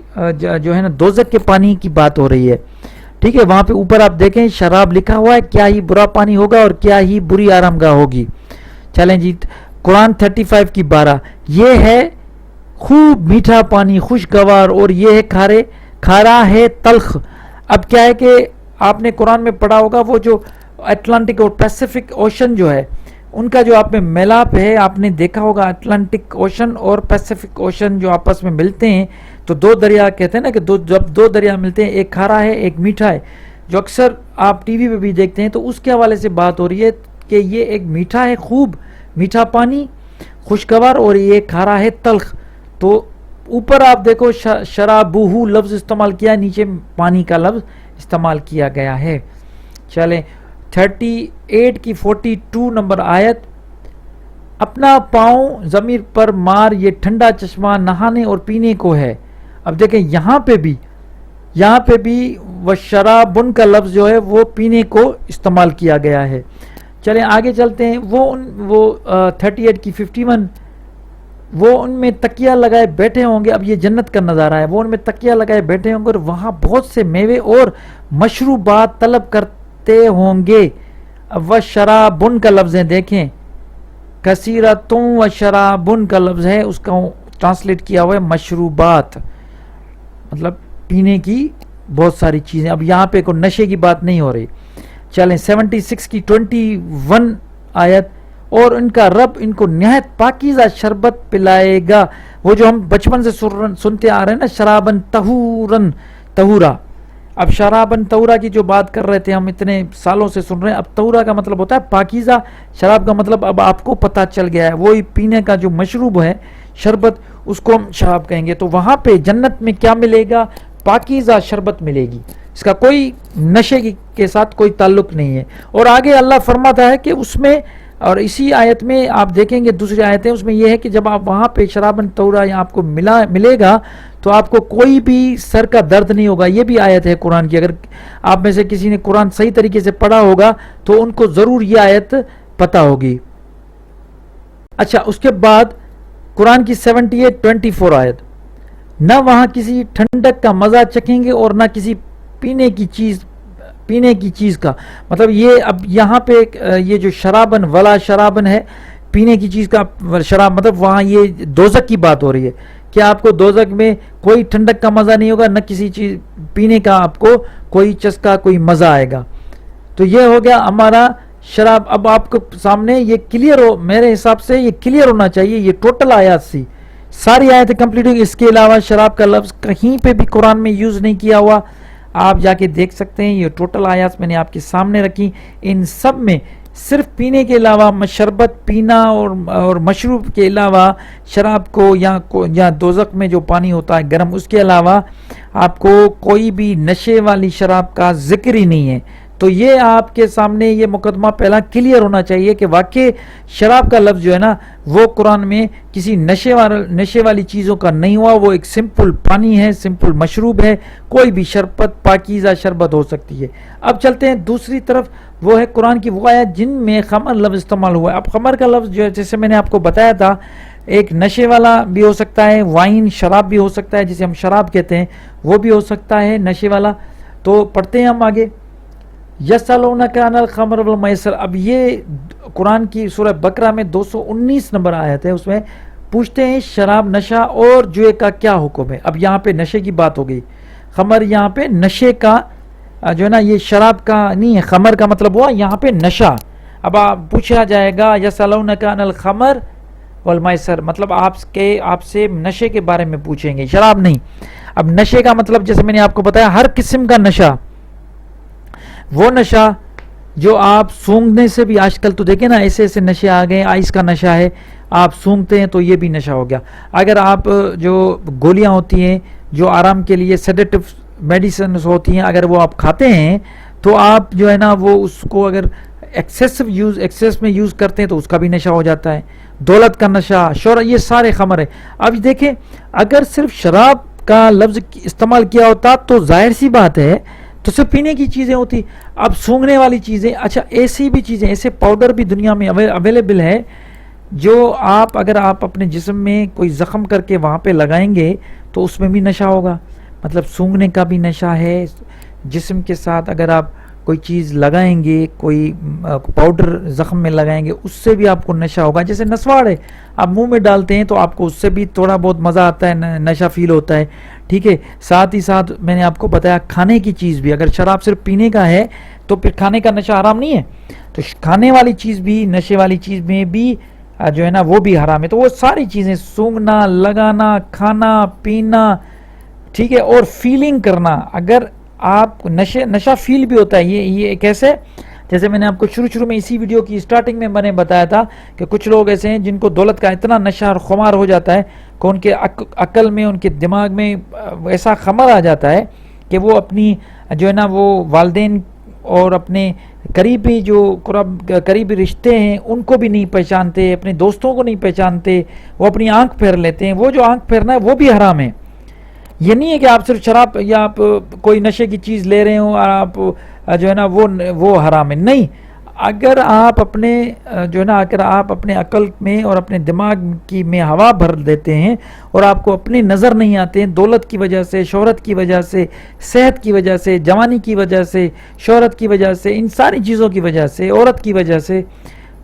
جو ہے نا دوزخ کے پانی کی بات ہو رہی ہے, ٹھیک ہے. وہاں پہ اوپر آپ دیکھیں شراب لکھا ہوا ہے, کیا ہی برا پانی ہوگا اور کیا ہی بری آرام گاہ ہوگی. چلیں جی, قرآن 35 کی 12, یہ ہے خوب میٹھا پانی خوشگوار, اور یہ ہے کھارا ہے تلخ. اب کیا ہے کہ آپ نے قرآن میں پڑھا ہوگا وہ جو اٹلانٹک اور پیسیفک اوشن جو ہے ان کا جو آپ میں میلاپ ہے, آپ نے دیکھا ہوگا اٹلانٹک اوشن اور پیسیفک اوشن جو آپس میں ملتے ہیں تو دو دریا کہتے ہیں نا کہ جب دو دریا ملتے ہیں, ایک کھارا ہے ایک میٹھا ہے, جو اکثر آپ ٹی وی پہ بھی دیکھتے ہیں. تو اس کے حوالے سے بات ہو رہی ہے کہ یہ ایک میٹھا ہے, خوب میٹھا پانی خوشگوار, اور یہ کھارا ہے تلخ. تو اوپر آپ دیکھو شرابہ لفظ استعمال کیا, نیچے پانی کا لفظ استعمال کیا گیا ہے. چلیں 38 کی 42 نمبر آیت, اپنا پاؤں ضمیر پر مار, یہ ٹھنڈا چشمہ نہانے اور پینے کو ہے. اب دیکھیں یہاں پہ بھی وہ شرابن کا لفظ جو ہے وہ پینے کو استعمال کیا گیا ہے. چلیں آگے چلتے ہیں. وہ 38 کی 51, وہ ان میں تکیہ لگائے بیٹھے ہوں گے. اب یہ جنت کا نظارہ ہے, وہ ان میں تکیہ لگائے بیٹھے ہوں گے اور وہاں بہت سے میوے اور مشروبات طلب کرتے ہوں گے. اب وہ شرابن کا لفظ ہے, دیکھیں کثیرتوں و شرابن کا لفظ ہے, اس کا ٹرانسلیٹ کیا ہوا ہے مشروبات, مطلب پینے کی بہت ساری چیزیں. اب یہاں پہ کوئی نشے کی بات نہیں ہو رہی. چلیں 76 کی 21 آیت, اور ان کا رب ان کو نہایت پاکیزہ شربت پلائے گا, وہ جو ہم بچپن سے سنتے آ رہے ہیں نا, شرابن طہورا. اب شرابن طہورا کی جو بات کر رہے تھے ہم اتنے سالوں سے سن رہے ہیں, اب طہورا کا مطلب ہوتا ہے پاکیزہ, شراب کا مطلب اب آپ کو پتہ چل گیا ہے, وہی پینے کا جو مشروب ہے شربت, اس کو ہم شراب کہیں گے. تو وہاں پہ جنت میں کیا ملے گا؟ پاکیزہ شربت ملے گی, اس کا کوئی نشے کے ساتھ کوئی تعلق نہیں ہے. اور آگے اللہ فرماتا ہے کہ اس میں, اور اسی آیت میں آپ دیکھیں گے دوسری آیتیں, اس میں یہ ہے کہ جب آپ وہاں پہ شرابن طہورا آپ کو ملے گا تو آپ کو کوئی بھی سر کا درد نہیں ہوگا. یہ بھی آیت ہے قرآن کی, اگر آپ میں سے کسی نے قرآن صحیح طریقے سے پڑھا ہوگا تو ان کو ضرور یہ آیت پتہ ہوگی. اچھا, اس کے بعد قرآن کی 78-24 آیت, نہ وہاں کسی ٹھنڈک کا مزہ چکھیں گے اور نہ کسی پینے کی چیز کا. مطلب یہ اب یہاں پہ یہ جو شرابن ولا شرابن ہے, پینے کی چیز کا شراب, مطلب وہاں یہ دوزخ کی بات ہو رہی ہے کہ آپ کو دوزخ میں کوئی ٹھنڈک کا مزہ نہیں ہوگا, نہ کسی چیز پینے کا آپ کو کوئی چسکا کوئی مزہ آئے گا. تو یہ ہو گیا ہمارا شراب. اب آپ کو سامنے یہ کلیئر ہو, میرے حساب سے یہ کلیئر ہونا چاہیے, یہ ٹوٹل آیات سی ساری آیتیں کمپلیٹ ہوئی. اس کے علاوہ شراب کا لفظ کہیں پہ بھی قرآن میں یوز نہیں کیا ہوا, آپ جا کے دیکھ سکتے ہیں. یہ ٹوٹل آیات میں نے آپ کے سامنے رکھی, ان سب میں صرف پینے کے علاوہ شربت پینا اور مشروب کے علاوہ شراب کو یا دوزخ میں جو پانی ہوتا ہے گرم, اس کے علاوہ آپ کو کوئی بھی نشے والی شراب کا ذکر ہی نہیں ہے. تو یہ آپ کے سامنے یہ مقدمہ پہلا کلیئر ہونا چاہیے کہ واقعی شراب کا لفظ جو ہے نا وہ قرآن میں کسی نشے والی چیزوں کا نہیں ہوا, وہ ایک سمپل پانی ہے, سمپل مشروب ہے, کوئی بھی شربت پاکیزہ شربت ہو سکتی ہے. اب چلتے ہیں دوسری طرف, وہ ہے قرآن کی وہ آیات جن میں خمر لفظ استعمال ہوا ہے. اب خمر کا لفظ جو ہے جیسے میں نے آپ کو بتایا تھا, ایک نشے والا بھی ہو سکتا ہے, وائن شراب بھی ہو سکتا ہے جسے ہم شراب کہتے ہیں, وہ بھی ہو سکتا ہے نشے والا. تو پڑھتے ہیں ہم آگے. یسألونک عن الخمر والمیسر، اب یہ قرآن کی سورہ بقرہ میں 219 نمبر آیت ہے، اس میں پوچھتے ہیں شراب، نشہ اور جوئے کا کیا حکم ہے۔ اب یہاں پہ نشے کی بات ہو گئی، خمر یہاں پہ نشے کا جو ہے نا، یہ شراب کا نہیں ہے، خمر کا مطلب ہوا یہاں پہ نشہ۔ اب آپ پوچھا جائے گا یسألونک عن الخمر والمیسر، مطلب آپ سے نشے کے بارے میں پوچھیں گے، شراب نہیں۔ اب نشے کا مطلب جیسے میں نے آپ کو بتایا ہر قسم کا نشہ، وہ نشہ جو آپ سونگنے سے بھی، آج کل تو دیکھیں نا ایسے ایسے نشے آ گئے، آئس کا نشہ ہے، آپ سونگتے ہیں تو یہ بھی نشہ ہو گیا۔ اگر آپ جو گولیاں ہوتی ہیں جو آرام کے لیے سیڈیٹو میڈیسنز ہوتی ہیں، اگر وہ آپ کھاتے ہیں تو آپ جو ہے نا وہ اس کو اگر ایکسیس میں یوز کرتے ہیں تو اس کا بھی نشہ ہو جاتا ہے۔ دولت کا نشہ، شہرت، یہ سارے خمر ہے۔ اب دیکھیں اگر صرف شراب کا لفظ استعمال کیا ہوتا تو ظاہر سی بات ہے تو صرف پینے کی چیزیں ہوتی۔ اب سونگنے والی چیزیں، اچھا ایسی بھی چیزیں، ایسے پاؤڈر بھی دنیا میں اویلیبل ہے جو اگر آپ اپنے جسم میں کوئی زخم کر کے وہاں پہ لگائیں گے تو اس میں بھی نشہ ہوگا۔ مطلب سونگنے کا بھی نشہ ہے، جسم کے ساتھ اگر آپ کوئی چیز لگائیں گے، کوئی پاؤڈر زخم میں لگائیں گے، اس سے بھی آپ کو نشہ ہوگا۔ جیسے نسوار ہے، آپ منہ میں ڈالتے ہیں تو آپ کو اس سے بھی تھوڑا بہت مزہ آتا ہے، نشہ فیل ہوتا ہے، ٹھیک ہے۔ ساتھ ہی ساتھ میں نے آپ کو بتایا کھانے کی چیز بھی، اگر شراب صرف پینے کا ہے تو پھر کھانے کا نشہ حرام نہیں ہے، تو کھانے والی چیز بھی، نشے والی چیز میں بھی جو ہے نا وہ بھی حرام ہے۔ تو وہ ساری چیزیں، سونگنا، لگانا، کھانا پینا، ٹھیک ہے، اور فیلنگ کرنا، اگر آپ نشہ فیل بھی ہوتا ہے، یہ کیسے؟ جیسے میں نے آپ کو شروع میں اسی ویڈیو کی سٹارٹنگ میں میں نے بتایا تھا کہ کچھ لوگ ایسے ہیں جن کو دولت کا اتنا نشہ اور خمار ہو جاتا ہے کہ ان کے عقل میں، ان کے دماغ میں ایسا خمر آ جاتا ہے کہ وہ اپنی جو ہے نا وہ والدین اور اپنے قریبی رشتے ہیں ان کو بھی نہیں پہچانتے، اپنے دوستوں کو نہیں پہچانتے، وہ اپنی آنکھ پھیر لیتے ہیں۔ وہ جو آنکھ پھیرنا ہے وہ بھی حرام ہے۔ یہ نہیں ہے کہ آپ صرف شراب یا آپ کوئی نشے کی چیز لے رہے ہوں اور آپ جو ہے نا وہ حرام ہے، نہیں۔ اگر آپ اپنے جو ہے نا اگر آپ اپنے عقل میں اور اپنے دماغ میں ہوا بھر دیتے ہیں اور آپ کو اپنے نظر نہیں آتے ہیں، دولت کی وجہ سے، شہرت کی وجہ سے، صحت کی وجہ سے، جوانی کی وجہ سے، شہرت کی وجہ سے، ان ساری چیزوں کی وجہ سے، عورت کی وجہ سے،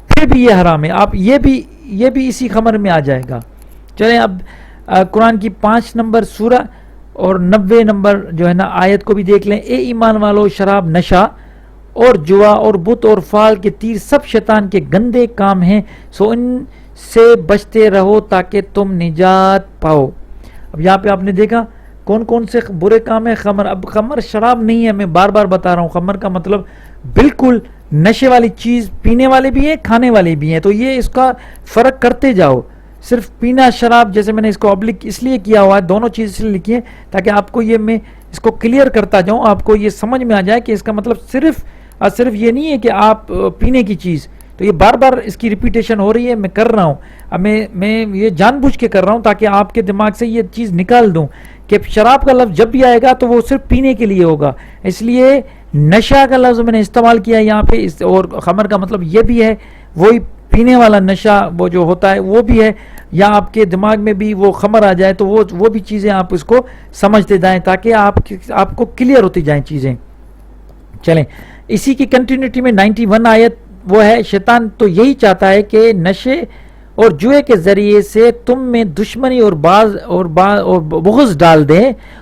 پھر بھی یہ حرام ہے۔ آپ یہ بھی اسی خمر میں آ جائے گا۔ چلیں اب قرآن کی 5 نمبر سورہ اور 90 نمبر جو ہے نا آیت کو بھی دیکھ لیں۔ اے ایمان والو، شراب، نشہ اور جوا اور بت اور فال کے تیر سب شیطان کے گندے کام ہیں، سو ان سے بچتے رہو تاکہ تم نجات پاؤ۔ اب یہاں پہ آپ نے دیکھا کون سے برے کام ہیں۔ خمر، اب خمر شراب نہیں ہے، میں بار بار بتا رہا ہوں، خمر کا مطلب بالکل نشے والی چیز، پینے والے بھی ہیں، کھانے والے بھی ہیں، تو یہ اس کا فرق کرتے جاؤ۔ صرف پینا شراب، جیسے میں نے اس کو ابلک اس لیے کیا ہوا ہے، دونوں چیز اس لیے لکھی ہے تاکہ آپ کو میں اس کو کلیئر کرتا جاؤں، آپ کو یہ سمجھ میں آ جائے کہ اس کا مطلب صرف یہ نہیں ہے کہ آپ پینے کی چیز، تو یہ بار بار اس کی ریپیٹیشن ہو رہی ہے، میں کر رہا ہوں، اب میں یہ جان بوجھ کے کر رہا ہوں تاکہ آپ کے دماغ سے یہ چیز نکال دوں کہ شراب کا لفظ جب بھی آئے گا تو وہ صرف پینے کے لیے ہوگا، اس لیے نشہ کا لفظ میں نے استعمال کیا یہاں پہ، اور خمر کا مطلب یہ بھی ہے، وہی پینے والا نشہ وہ جو ہوتا ہے وہ بھی ہے، یا آپ کے دماغ میں بھی وہ خمر آ جائے تو وہ بھی چیزیں آپ اس کو سمجھتے جائیں تاکہ آپ کو کلیئر ہوتی جائیں چیزیں۔ چلیں اسی کی کنٹینیوٹی میں 91 آیت وہ ہے، شیطان تو یہی چاہتا ہے کہ نشے اور جوئے کے ذریعے سے تم میں دشمنی اور بغض ڈال دے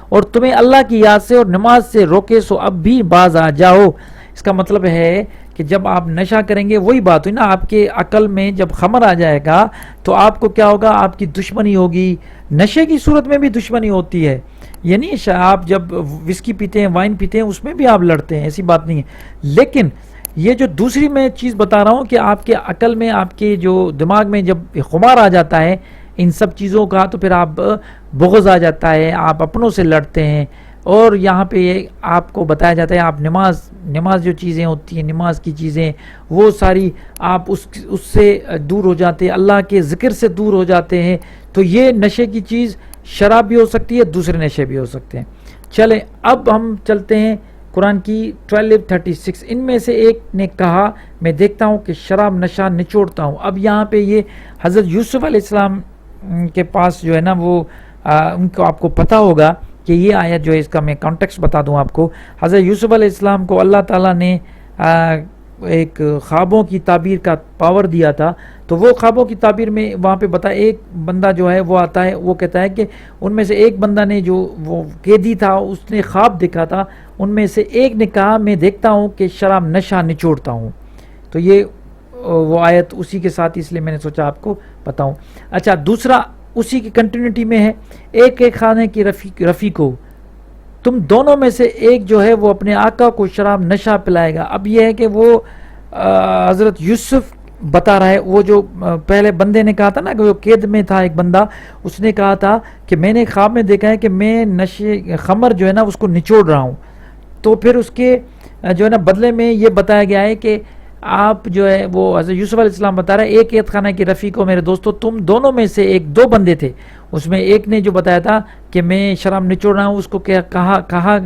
اور تمہیں اللہ کی یاد سے اور نماز سے روکے، سو اب بھی باز آ جاؤ۔ اس کا مطلب ہے کہ جب آپ نشہ کریں گے، وہی بات ہوئی نا، آپ کے عقل میں جب خمر آ جائے گا تو آپ کو کیا ہوگا، آپ کی دشمنی ہوگی۔ نشے کی صورت میں بھی دشمنی ہوتی ہے، یعنی آپ جب وسکی پیتے ہیں، وائن پیتے ہیں، اس میں بھی آپ لڑتے ہیں، ایسی بات نہیں ہے، لیکن یہ جو دوسری میں چیز بتا رہا ہوں کہ آپ کے عقل میں، آپ کے جو دماغ میں جب خمار آ جاتا ہے ان سب چیزوں کا تو پھر آپ بغض آ جاتا ہے، آپ اپنوں سے لڑتے ہیں، اور یہاں پہ آپ کو بتایا جاتا ہے آپ نماز جو چیزیں ہوتی ہیں، نماز کی چیزیں، وہ ساری آپ اس سے دور ہو جاتے ہیں، اللہ کے ذکر سے دور ہو جاتے ہیں، تو یہ نشے کی چیز شراب بھی ہو سکتی ہے، دوسرے نشے بھی ہو سکتے ہیں۔ چلیں اب ہم چلتے ہیں قرآن کی 12:36، ان میں سے ایک نے کہا میں دیکھتا ہوں کہ شراب نشہ نچوڑتا ہوں۔ اب یہاں پہ یہ حضرت یوسف علیہ السلام کے پاس جو ہے نا وہ ان کو آپ کو پتہ ہوگا کہ یہ آیت جو ہے، اس کا میں کانٹیکسٹ بتا دوں آپ کو، حضرت یوسف علیہ السلام کو اللہ تعالیٰ نے ایک خوابوں کی تعبیر کا پاور دیا تھا، تو وہ خوابوں کی تعبیر میں وہاں پہ بتا، ایک بندہ جو ہے وہ آتا ہے، وہ کہتا ہے کہ ان میں سے ایک بندہ نے، جو وہ قیدی تھا، اس نے خواب دیکھا تھا، ان میں سے ایک نے کہا میں دیکھتا ہوں کہ شراب نشہ نچوڑتا ہوں. تو یہ وہ آیت اسی کے ساتھ، اس لیے میں نے سوچا آپ کو بتاؤں. اچھا، دوسرا اسی کی کنٹینیوٹی میں ہے، ایک ایک خانے کی رفیق ہو، تم دونوں میں سے ایک جو ہے وہ اپنے آقا کو شراب نشہ پلائے گا. اب یہ ہے کہ وہ حضرت یوسف بتا رہا ہے، وہ جو پہلے بندے نے کہا تھا نا کہ وہ قید میں تھا ایک بندہ، اس نے کہا تھا کہ میں نے خواب میں دیکھا ہے کہ میں نشے خمر جو ہے نا اس کو نچوڑ رہا ہوں. تو پھر اس کے جو ہے نا بدلے میں یہ بتایا گیا ہے کہ آپ جو ہے وہ حضرت یوسف علیہ السلام بتا رہے ہیں، ایک ایک خانہ کی رفیق ہو میرے دوستو، تم دونوں میں سے ایک، دو بندے تھے، اس میں ایک نے جو بتایا تھا کہ میں شراب نچوڑ رہا ہوں، اس کو کہا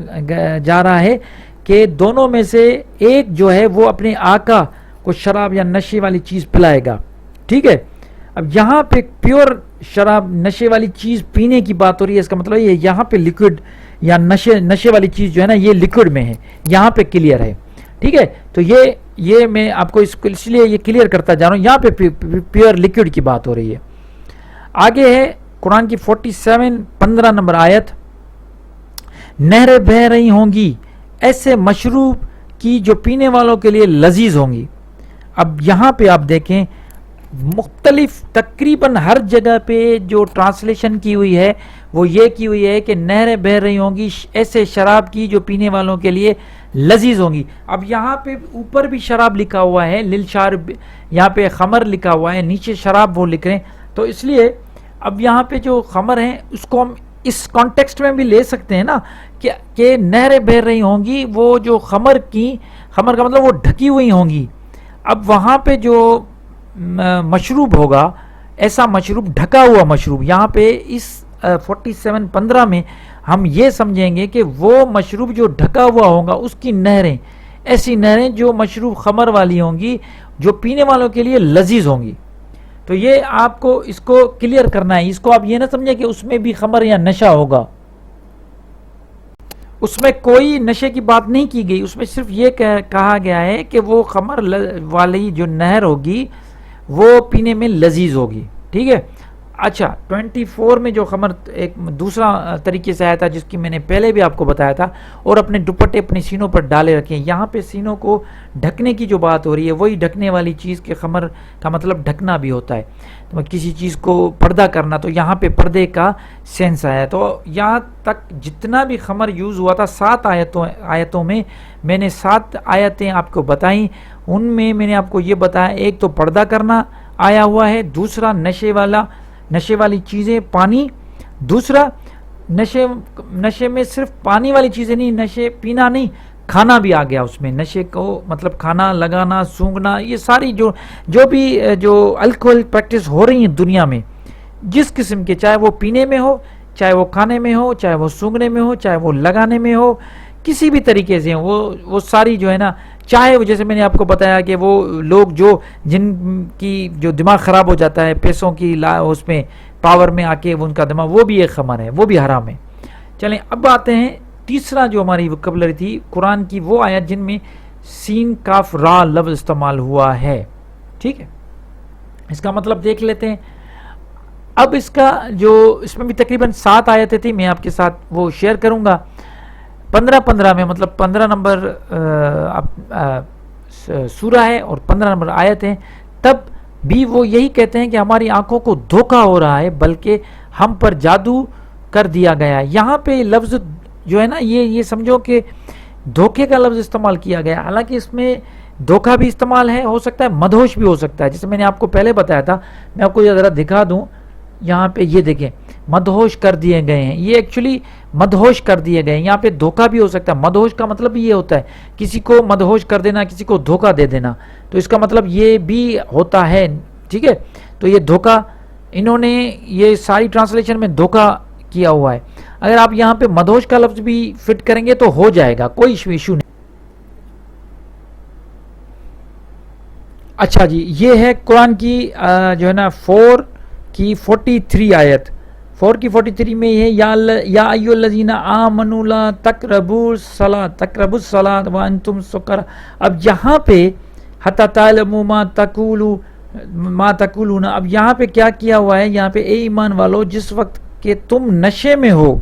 جا رہا ہے کہ دونوں میں سے ایک جو ہے وہ اپنے آقا کو شراب یا نشے والی چیز پلائے گا. ٹھیک ہے، اب یہاں پہ پیور شراب نشے والی چیز پینے کی بات ہو رہی ہے، اس کا مطلب یہ یہاں پہ لیکوڈ یا نشے والی چیز جو ہے نا یہ لیکوڈ میں ہے، یہاں پہ کلیئر ہے. ٹھیک ہے، تو یہ میں آپ کو اس لیے یہ کلیئر کرتا جا رہا ہوں، یہاں پہ پیور لیکوڈ کی بات ہو رہی ہے. آگے ہے قرآن کی 47 15 نمبر آیت، نہریں بہہ رہی ہوں گی ایسے مشروب کی جو پینے والوں کے لیے لذیذ ہوں گی. اب یہاں پہ آپ دیکھیں مختلف تقریباً ہر جگہ پہ جو ٹرانسلیشن کی ہوئی ہے وہ یہ کی ہوئی ہے کہ نہریں بہہ رہی ہوں گی ایسے شراب کی جو پینے والوں کے لیے لذیذ ہوں گی. اب یہاں پہ اوپر بھی شراب لکھا ہوا ہے، للشارب، یہاں پہ خمر لکھا ہوا ہے، نیچے شراب وہ لکھ رہے ہیں. تو اس لیے اب یہاں پہ جو خمر ہیں اس کو ہم اس کانٹیکسٹ میں بھی لے سکتے ہیں نا کہ نہریں بہہ رہی ہوں گی، وہ جو خمر کا مطلب وہ ڈھکی ہوئی ہوں گی. اب وہاں پہ جو مشروب ہوگا، ایسا مشروب، ڈھکا ہوا مشروب، یہاں پہ اس 47:15 میں ہم یہ سمجھیں گے کہ وہ مشروب جو ڈھکا ہوا ہوگا اس کی نہریں، ایسی نہریں جو مشروب خمر والی ہوں گی، جو پینے والوں کے لیے لذیذ ہوں گی. تو یہ آپ کو اس کو کلیئر کرنا ہے، اس کو آپ یہ نہ سمجھیں کہ اس میں بھی خمر یا نشہ ہوگا، اس میں کوئی نشے کی بات نہیں کی گئی، اس میں صرف یہ کہا گیا ہے کہ وہ خمر والی جو نہر ہوگی وہ پینے میں لذیذ ہوگی. ٹھیک ہے. اچھا، 24 میں جو خمر ایک دوسرا طریقے سے آیا تھا جس کی میں نے پہلے بھی آپ کو بتایا تھا، اور اپنے دوپٹے اپنے سینوں پر ڈالے رکھیں. یہاں پہ سینوں کو ڈھکنے کی جو بات ہو رہی ہے وہی ڈھکنے والی چیز کے خمر کا مطلب ڈھکنا بھی ہوتا ہے، کسی چیز کو پردہ کرنا، تو یہاں پہ پردے کا سینس آیا. تو یہاں تک جتنا بھی خمر یوز ہوا تھا 7 آیتوں میں نے 7 آیتیں آپ کو بتائیں، ان میں نے آپ کو یہ بتایا، ایک تو پردہ کرنا آیا ہوا ہے، دوسرا نشے والی چیزیں، پانی، دوسرا نشے میں صرف پانی والی چیزیں نہیں، نشے پینا نہیں، کھانا بھی آ گیا اس میں. نشے کو مطلب کھانا لگانا، سونگنا، یہ ساری جو بھی الکوہل پریکٹس ہو رہی ہیں دنیا میں، جس قسم کے، چاہے وہ پینے میں ہو، چاہے وہ کھانے میں ہو، چاہے وہ سونگنے میں ہو، چاہے وہ لگانے میں ہو، کسی بھی طریقے سے وہ ساری جو ہے نا، چاہے وہ جیسے میں نے آپ کو بتایا کہ وہ لوگ جن کی جو دماغ خراب ہو جاتا ہے پیسوں کی اس میں پاور میں آ کے ان کا دماغ، وہ بھی ایک خمر ہے، وہ بھی حرام ہے. چلیں اب آتے ہیں تیسرا جو ہماری وکیبلری تھی قرآن کی، وہ آیت جن میں سین کاف را لفظ استعمال ہوا ہے. ٹھیک ہے، اس کا مطلب دیکھ لیتے ہیں. اب اس میں بھی تقریباً 7 آیتیں تھیں، میں آپ کے ساتھ وہ شیئر کروں گا. 15 میں مطلب 15 نمبر سورہ ہے اور 15 نمبر آیت ہے. تب بھی وہ یہی کہتے ہیں کہ ہماری آنکھوں کو دھوکا ہو رہا ہے، بلکہ ہم پر جادو کر دیا گیا. یہاں پہ لفظ جو ہے نا یہ سمجھو کہ دھوکے کا لفظ استعمال کیا گیا، حالانکہ اس میں دھوکا بھی استعمال ہے، ہو سکتا ہے مدہوش بھی ہو سکتا ہے، جیسے میں نے آپ کو پہلے بتایا تھا. میں آپ کو یہ ذرا دکھا دوں، یہاں پہ یہ دیکھیں مدہوش کر دیے گئے ہیں، یہ ایکچولی مدہوش کر دیے گئے ہیں. یہاں پہ دھوکا بھی ہو سکتا ہے. مدہوش کا مطلب بھی یہ ہوتا ہے کسی کو مدہوش کر دینا، کسی کو دھوکا دے دینا، تو اس کا مطلب یہ بھی ہوتا ہے. ٹھیک ہے، تو یہ دھوکا، انہوں نے یہ ساری ٹرانسلیشن میں دھوکا کیا ہوا ہے. اگر آپ یہاں پہ مدہوش کا لفظ بھی فٹ کریں گے تو ہو جائے گا، کوئی ایشو نہیں. اچھا جی، یہ ہے قرآن کی جو ہے نا 4 کی 43 آیت. 4 کی 43 میں یہ ہے یا ایھا الذین آمنوا لا تقربوا الصلاۃ وانتم سکارى. اب یہاں پہ حتی تعلموا ما تقولون، اب یہاں پہ کیا کیا ہوا ہے؟ یہاں پہ اے ایمان والو، جس وقت کہ تم نشے میں ہو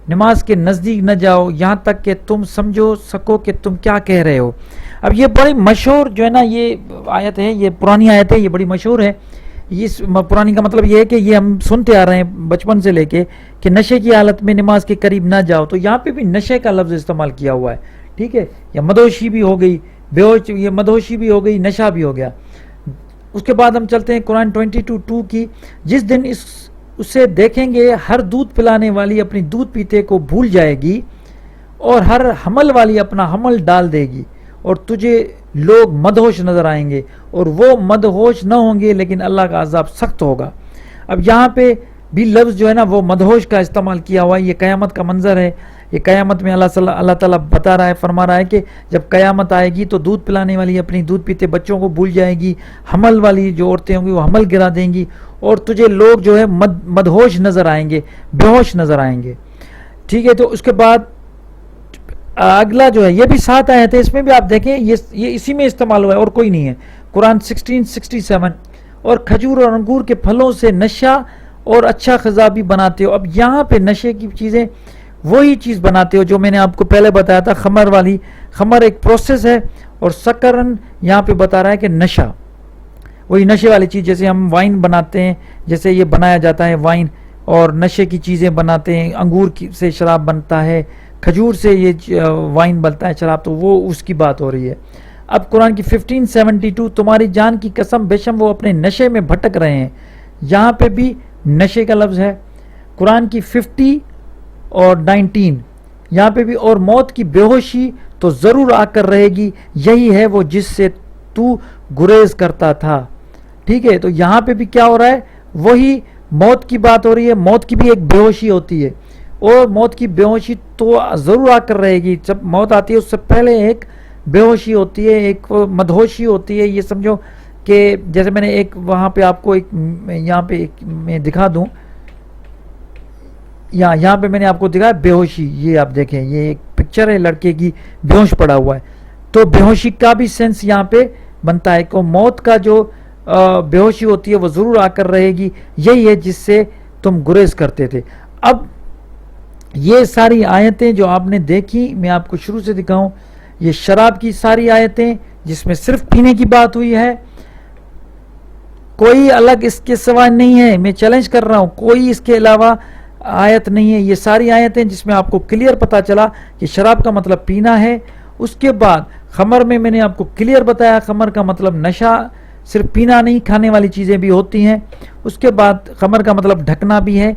نماز کے نزدیک نہ جاؤ یہاں تک کہ تم سمجھو سکو کہ تم کیا کہہ رہے ہو. اب یہ بڑی مشہور جو ہے نا یہ آیت ہے، یہ پرانی آیت ہے، یہ بڑی مشہور ہے. اس پرانی کا مطلب یہ ہے کہ یہ ہم سنتے آ رہے ہیں بچپن سے لے کے کہ نشے کی حالت میں نماز کے قریب نہ جاؤ. تو یہاں پہ بھی نشے کا لفظ استعمال کیا ہوا ہے، ٹھیک ہے. یا مدہوشی بھی ہو گئی، یہ مدہوشی بھی ہو گئی، نشہ بھی ہو گیا. اس کے بعد ہم چلتے ہیں قرآن 22:2 کی. جس دن اسے دیکھیں گے ہر دودھ پلانے والی اپنی دودھ پیتے کو بھول جائے گی اور ہر حمل والی اپنا حمل ڈال دے گی، اور تجھے لوگ مدہوش نظر آئیں گے اور وہ مدہوش نہ ہوں گے لیکن اللہ کا عذاب سخت ہوگا. اب یہاں پہ بھی لفظ جو ہے نا وہ مدہوش کا استعمال کیا ہوا ہے. یہ قیامت کا منظر ہے. یہ قیامت میں اللہ تعالیٰ بتا رہا ہے، فرما رہا ہے کہ جب قیامت آئے گی تو دودھ پلانے والی اپنی دودھ پیتے بچوں کو بھول جائے گی، حمل والی جو عورتیں ہوں گی وہ حمل گرا دیں گی، اور تجھے لوگ جو ہے مدہوش نظر آئیں گے، بے ہوش نظر آئیں گے. ٹھیک ہے. تو اس کے بعد اگلا جو ہے یہ بھی 7 آیت ہے، اس میں بھی آپ دیکھیں یہ اسی میں استعمال ہوا ہے اور کوئی نہیں ہے. قرآن 16:67 اور کھجور اور انگور کے پھلوں سے نشہ اور اچھا خزا بھی بناتے ہو. اب یہاں پہ نشے کی چیزیں وہی چیز بناتے ہو جو میں نے آپ کو پہلے بتایا تھا، خمر والی. خمر ایک پروسیس ہے، اور سکرن یہاں پہ بتا رہا ہے کہ نشہ، وہی نشے والی چیز. جیسے ہم وائن بناتے ہیں، جیسے یہ بنایا جاتا ہے وائن، اور نشے کی چیزیں بناتے ہیں. انگور سے شراب بنتا ہے، کھجور سے یہ وائن بنتا ہے شراب، تو وہ اس کی بات ہو رہی ہے. اب قرآن کی 15:72 تمہاری جان کی قسم بے شک وہ اپنے نشے میں بھٹک رہے ہیں. یہاں پہ بھی نشے کا لفظ ہے. قرآن کی 50 اور 19 یہاں پہ بھی اور موت کی بے ہوشی تو ضرور آ کر رہے گی، یہی ہے وہ جس سے تو گریز کرتا تھا. ٹھیک ہے. تو یہاں پہ بھی کیا ہو رہا ہے؟ وہی موت کی بات ہو رہی ہے. موت کی بھی ایک بے ہوشی ہوتی ہے، اور موت کی بے ہوشی تو ضرور آ کر رہے گی. جب موت آتی ہے اس سے پہلے ایک بے ہوشی ہوتی ہے، ایک مدہوشی ہوتی ہے. یہ سمجھو کہ جیسے میں نے ایک وہاں پہ آپ کو ایک یہاں پہ ایک میں دکھا دوں، یہاں پہ میں نے آپ کو دکھایا بے ہوشی. یہ آپ دیکھیں، یہ ایک پکچر ہے لڑکے کی، بے ہوش پڑا ہوا ہے. تو بے ہوشی کا بھی سینس یہاں پہ بنتا ہے کہ موت کا جو بے ہوشی ہوتی ہے وہ ضرور آ کر رہے گی، یہی ہے جس سے تم گریز کرتے تھے. اب یہ ساری آیتیں جو آپ نے دیکھی، میں آپ کو شروع سے دکھاؤں. یہ شراب کی ساری آیتیں جس میں صرف پینے کی بات ہوئی ہے، کوئی الگ اس کے سوا نہیں ہے. میں چیلنج کر رہا ہوں، کوئی اس کے علاوہ آیت نہیں ہے. یہ ساری آیتیں جس میں آپ کو کلیئر پتا چلا کہ شراب کا مطلب پینا ہے. اس کے بعد خمر میں نے آپ کو کلیئر بتایا خمر کا مطلب نشہ، صرف پینا نہیں، کھانے والی چیزیں بھی ہوتی ہیں. اس کے بعد خمر کا مطلب ڈھکنا بھی ہے.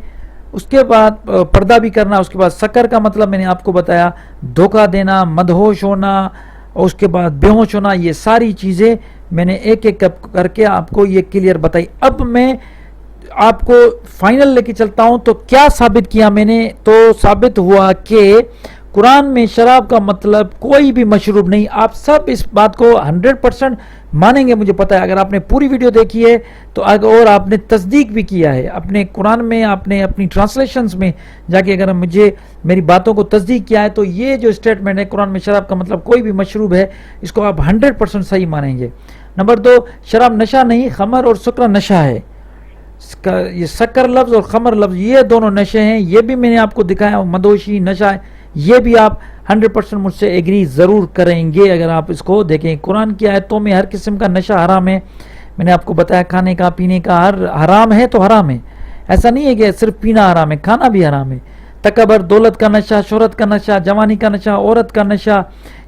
اس کے بعد پردہ بھی کرنا. اس کے بعد سکر کا مطلب میں نے آپ کو بتایا دھوکہ دینا، مدہوش ہونا، اور اس کے بعد بے ہوش ہونا. یہ ساری چیزیں میں نے ایک ایک کر کے آپ کو یہ کلیئر بتائی. اب میں آپ کو فائنل لے کے چلتا ہوں. تو کیا ثابت کیا میں نے؟ تو ثابت ہوا کہ قرآن میں شراب کا مطلب کوئی بھی مشروب نہیں. آپ سب اس بات کو 100% مانیں گے، مجھے پتا ہے. اگر آپ نے پوری ویڈیو دیکھی ہے تو اور آپ نے تصدیق بھی کیا ہے اپنے قرآن میں، آپ نے اپنی ٹرانسلیشنز میں جا کے اگر مجھے میری باتوں کو تصدیق کیا ہے، تو یہ جو اسٹیٹمنٹ ہے قرآن میں شراب کا مطلب کوئی بھی مشروب ہے، اس کو آپ 100% صحیح مانیں گے. نمبر 2، شراب نشہ نہیں، خمر اور سکر نشہ ہے. یہ سکر لفظ اور خمر لفظ یہ دونوں نشے ہیں. یہ بھی میں نے آپ کو دکھایا مدوشی نشہ ہے. یہ بھی آپ 100% مجھ سے ایگری ضرور کریں گے اگر آپ اس کو دیکھیں. قرآن کی آیتوں میں ہر قسم کا نشہ حرام ہے. میں نے آپ کو بتایا کھانے کا، پینے کا، ہر حرام ہے تو حرام ہے. ایسا نہیں ہے کہ صرف پینا حرام ہے، کھانا بھی حرام ہے. تکبر، دولت کا نشہ، شہرت کا نشہ، جوانی کا نشہ، عورت کا نشہ،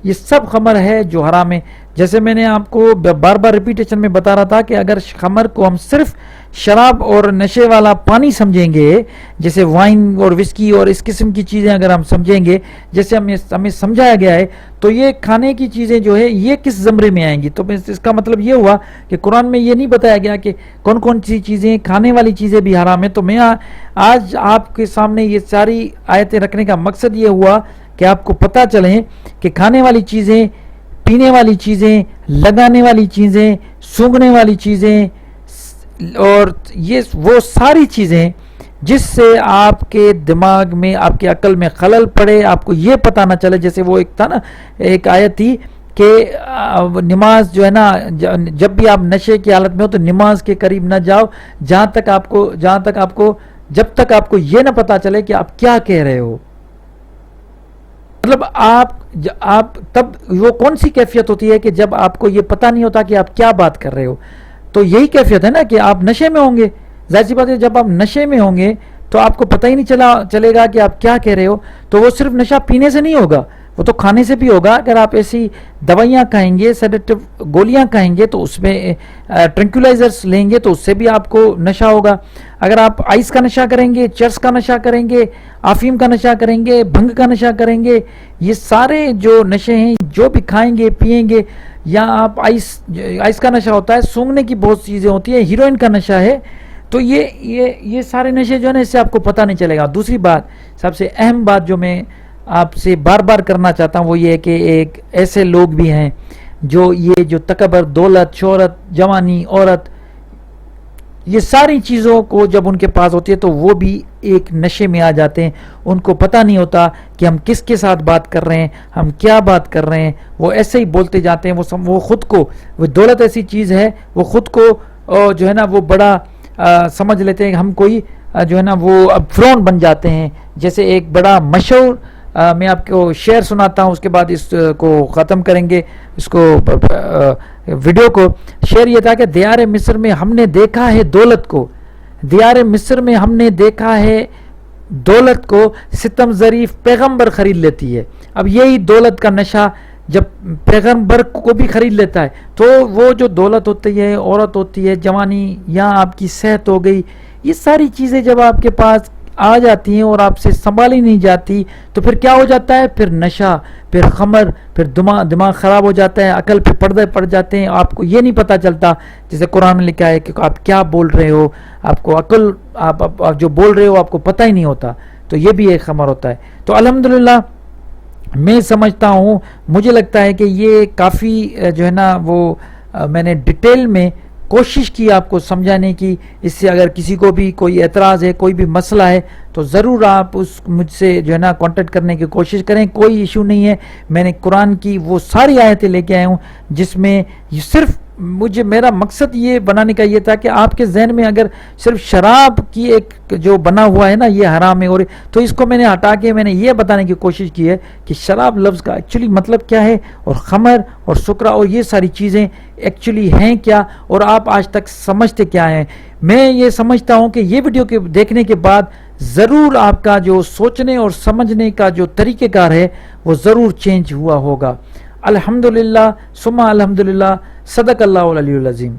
یہ سب خمر ہے جو حرام ہے. جیسے میں نے آپ کو بار بار ریپیٹیشن میں بتا رہا تھا کہ اگر خمر کو ہم صرف شراب اور نشے والا پانی سمجھیں گے، جیسے وائن اور وسکی اور اس قسم کی چیزیں اگر ہم سمجھیں گے جیسے ہمیں سمجھایا گیا ہے، تو یہ کھانے کی چیزیں جو ہے یہ کس زمرے میں آئیں گی؟ تو اس کا مطلب یہ ہوا کہ قرآن میں یہ نہیں بتایا گیا کہ کون کون سی چیزیں، کھانے والی چیزیں بھی حرام ہیں. تو میں آج آپ کے سامنے یہ ساری آیتیں رکھنے کا مقصد یہ ہوا کہ آپ کو پتہ چلیں کہ کھانے والی چیزیں، پینے والی چیزیں، لگانے والی چیزیں، سونگھنے والی چیزیں، اور یہ وہ ساری چیزیں جس سے آپ کے دماغ میں، آپ کے عقل میں خلل پڑے، آپ کو یہ پتہ نہ چلے. جیسے وہ ایک تھا نا، ایک آیت تھی کہ نماز جو ہے نا، جب بھی آپ نشے کی حالت میں ہو تو نماز کے قریب نہ جاؤ جب تک آپ کو یہ نہ پتہ چلے کہ آپ کیا کہہ رہے ہو. مطلب آپ تب، وہ کون سی کیفیت ہوتی ہے کہ جب آپ کو یہ پتہ نہیں ہوتا کہ آپ کیا بات کر رہے ہو. تو یہی کیفیت ہے نا کہ آپ نشے میں ہوں گے. ظاہر سی بات ہے جب آپ نشے میں ہوں گے تو آپ کو پتہ ہی نہیں چلے گا کہ آپ کیا کہہ رہے ہو. تو وہ صرف نشہ پینے سے نہیں ہوگا، وہ تو کھانے سے بھی ہوگا. اگر آپ ایسی دوائیاں کھائیں گے، سیڈیٹو گولیاں کھائیں گے، تو اس میں ٹرنکولائزرس لیں گے تو اس سے بھی آپ کو نشہ ہوگا. اگر آپ آئس کا نشہ کریں گے، چرس کا نشہ کریں گے، افیم کا نشہ کریں گے، بھنگ کا نشہ کریں گے، یہ سارے جو نشے ہیں، جو بھی کھائیں گے پیئیں گے، یا آپ آئس کا نشہ ہوتا ہے، سونگھنے کی بہت چیزیں ہوتی ہیں، ہیروئن کا نشہ ہے. تو یہ سارے نشے جو ہے نا، اس سے آپ کو پتہ نہیں چلے گا. دوسری بات، سب سے اہم بات جو میں آپ سے بار بار کرنا چاہتا ہوں وہ یہ ہے کہ ایک ایسے لوگ بھی ہیں جو تکبر، دولت، شہرت، جوانی، عورت، یہ ساری چیزوں کو جب ان کے پاس ہوتی ہے تو وہ بھی ایک نشے میں آ جاتے ہیں. ان کو پتہ نہیں ہوتا کہ ہم کس کے ساتھ بات کر رہے ہیں، ہم کیا بات کر رہے ہیں. وہ ایسے ہی بولتے جاتے ہیں. وہ خود کو، وہ دولت ایسی چیز ہے، وہ خود کو جو ہے نا وہ بڑا سمجھ لیتے ہیں کہ ہم کوئی جو ہے نا وہ اب فرعون بن جاتے ہیں. جیسے ایک بڑا مشہور، میں آپ کو شعر سناتا ہوں، اس کے بعد اس کو ختم کریں گے، اس کو ویڈیو کو. شعر یہ تھا کہ دیار مصر میں ہم نے دیکھا ہے دولت کو، دیار مصر میں ہم نے دیکھا ہے دولت کو، ستم ظریف پیغمبر خرید لیتی ہے. اب یہی دولت کا نشہ جب پیغمبر کو بھی خرید لیتا ہے تو وہ جو دولت ہوتی ہے، عورت ہوتی ہے، جوانی، یا آپ کی صحت ہو گئی، یہ ساری چیزیں جب آپ کے پاس آ جاتی ہیں اور آپ سے سنبھالی نہیں جاتی تو پھر کیا ہو جاتا ہے؟ پھر نشہ، پھر خمر، پھر دماغ خراب ہو جاتا ہے، عقل پہ پردے پڑ جاتے ہیں. آپ کو یہ نہیں پتہ چلتا، جیسے قرآن میں لکھا ہے کہ آپ کیا بول رہے ہو، آپ کو عقل، آپ جو بول رہے ہو آپ کو پتہ ہی نہیں ہوتا. تو یہ بھی ایک خمر ہوتا ہے. تو الحمدللہ میں سمجھتا ہوں، مجھے لگتا ہے کہ یہ کافی جو ہے نا وہ میں نے ڈیٹیل میں کوشش کی آپ کو سمجھانے کی. اس سے اگر کسی کو بھی کوئی اعتراض ہے، کوئی بھی مسئلہ ہے، تو ضرور آپ مجھ سے جو ہے نا کانٹیکٹ کرنے کی کوشش کریں. کوئی ایشو نہیں ہے. میں نے قرآن کی وہ ساری آیتیں لے کے آیا ہوں جس میں صرف میرا مقصد یہ بنانے کا یہ تھا کہ آپ کے ذہن میں اگر صرف شراب کی ایک جو بنا ہوا ہے نا، یہ حرام ہے، اور تو اس کو میں نے ہٹا کے میں نے یہ بتانے کی کوشش کی ہے کہ شراب لفظ کا ایکچولی مطلب کیا ہے، اور خمر اور سکرا اور یہ ساری چیزیں ایکچولی ہیں کیا، اور آپ آج تک سمجھتے کیا ہیں. میں یہ سمجھتا ہوں کہ یہ ویڈیو کے دیکھنے کے بعد ضرور آپ کا جو سوچنے اور سمجھنے کا جو طریقہ کار ہے وہ ضرور چینج ہوا ہوگا. الحمدللہ ثم الحمدللہ. صدق اللہ العلی العظیم.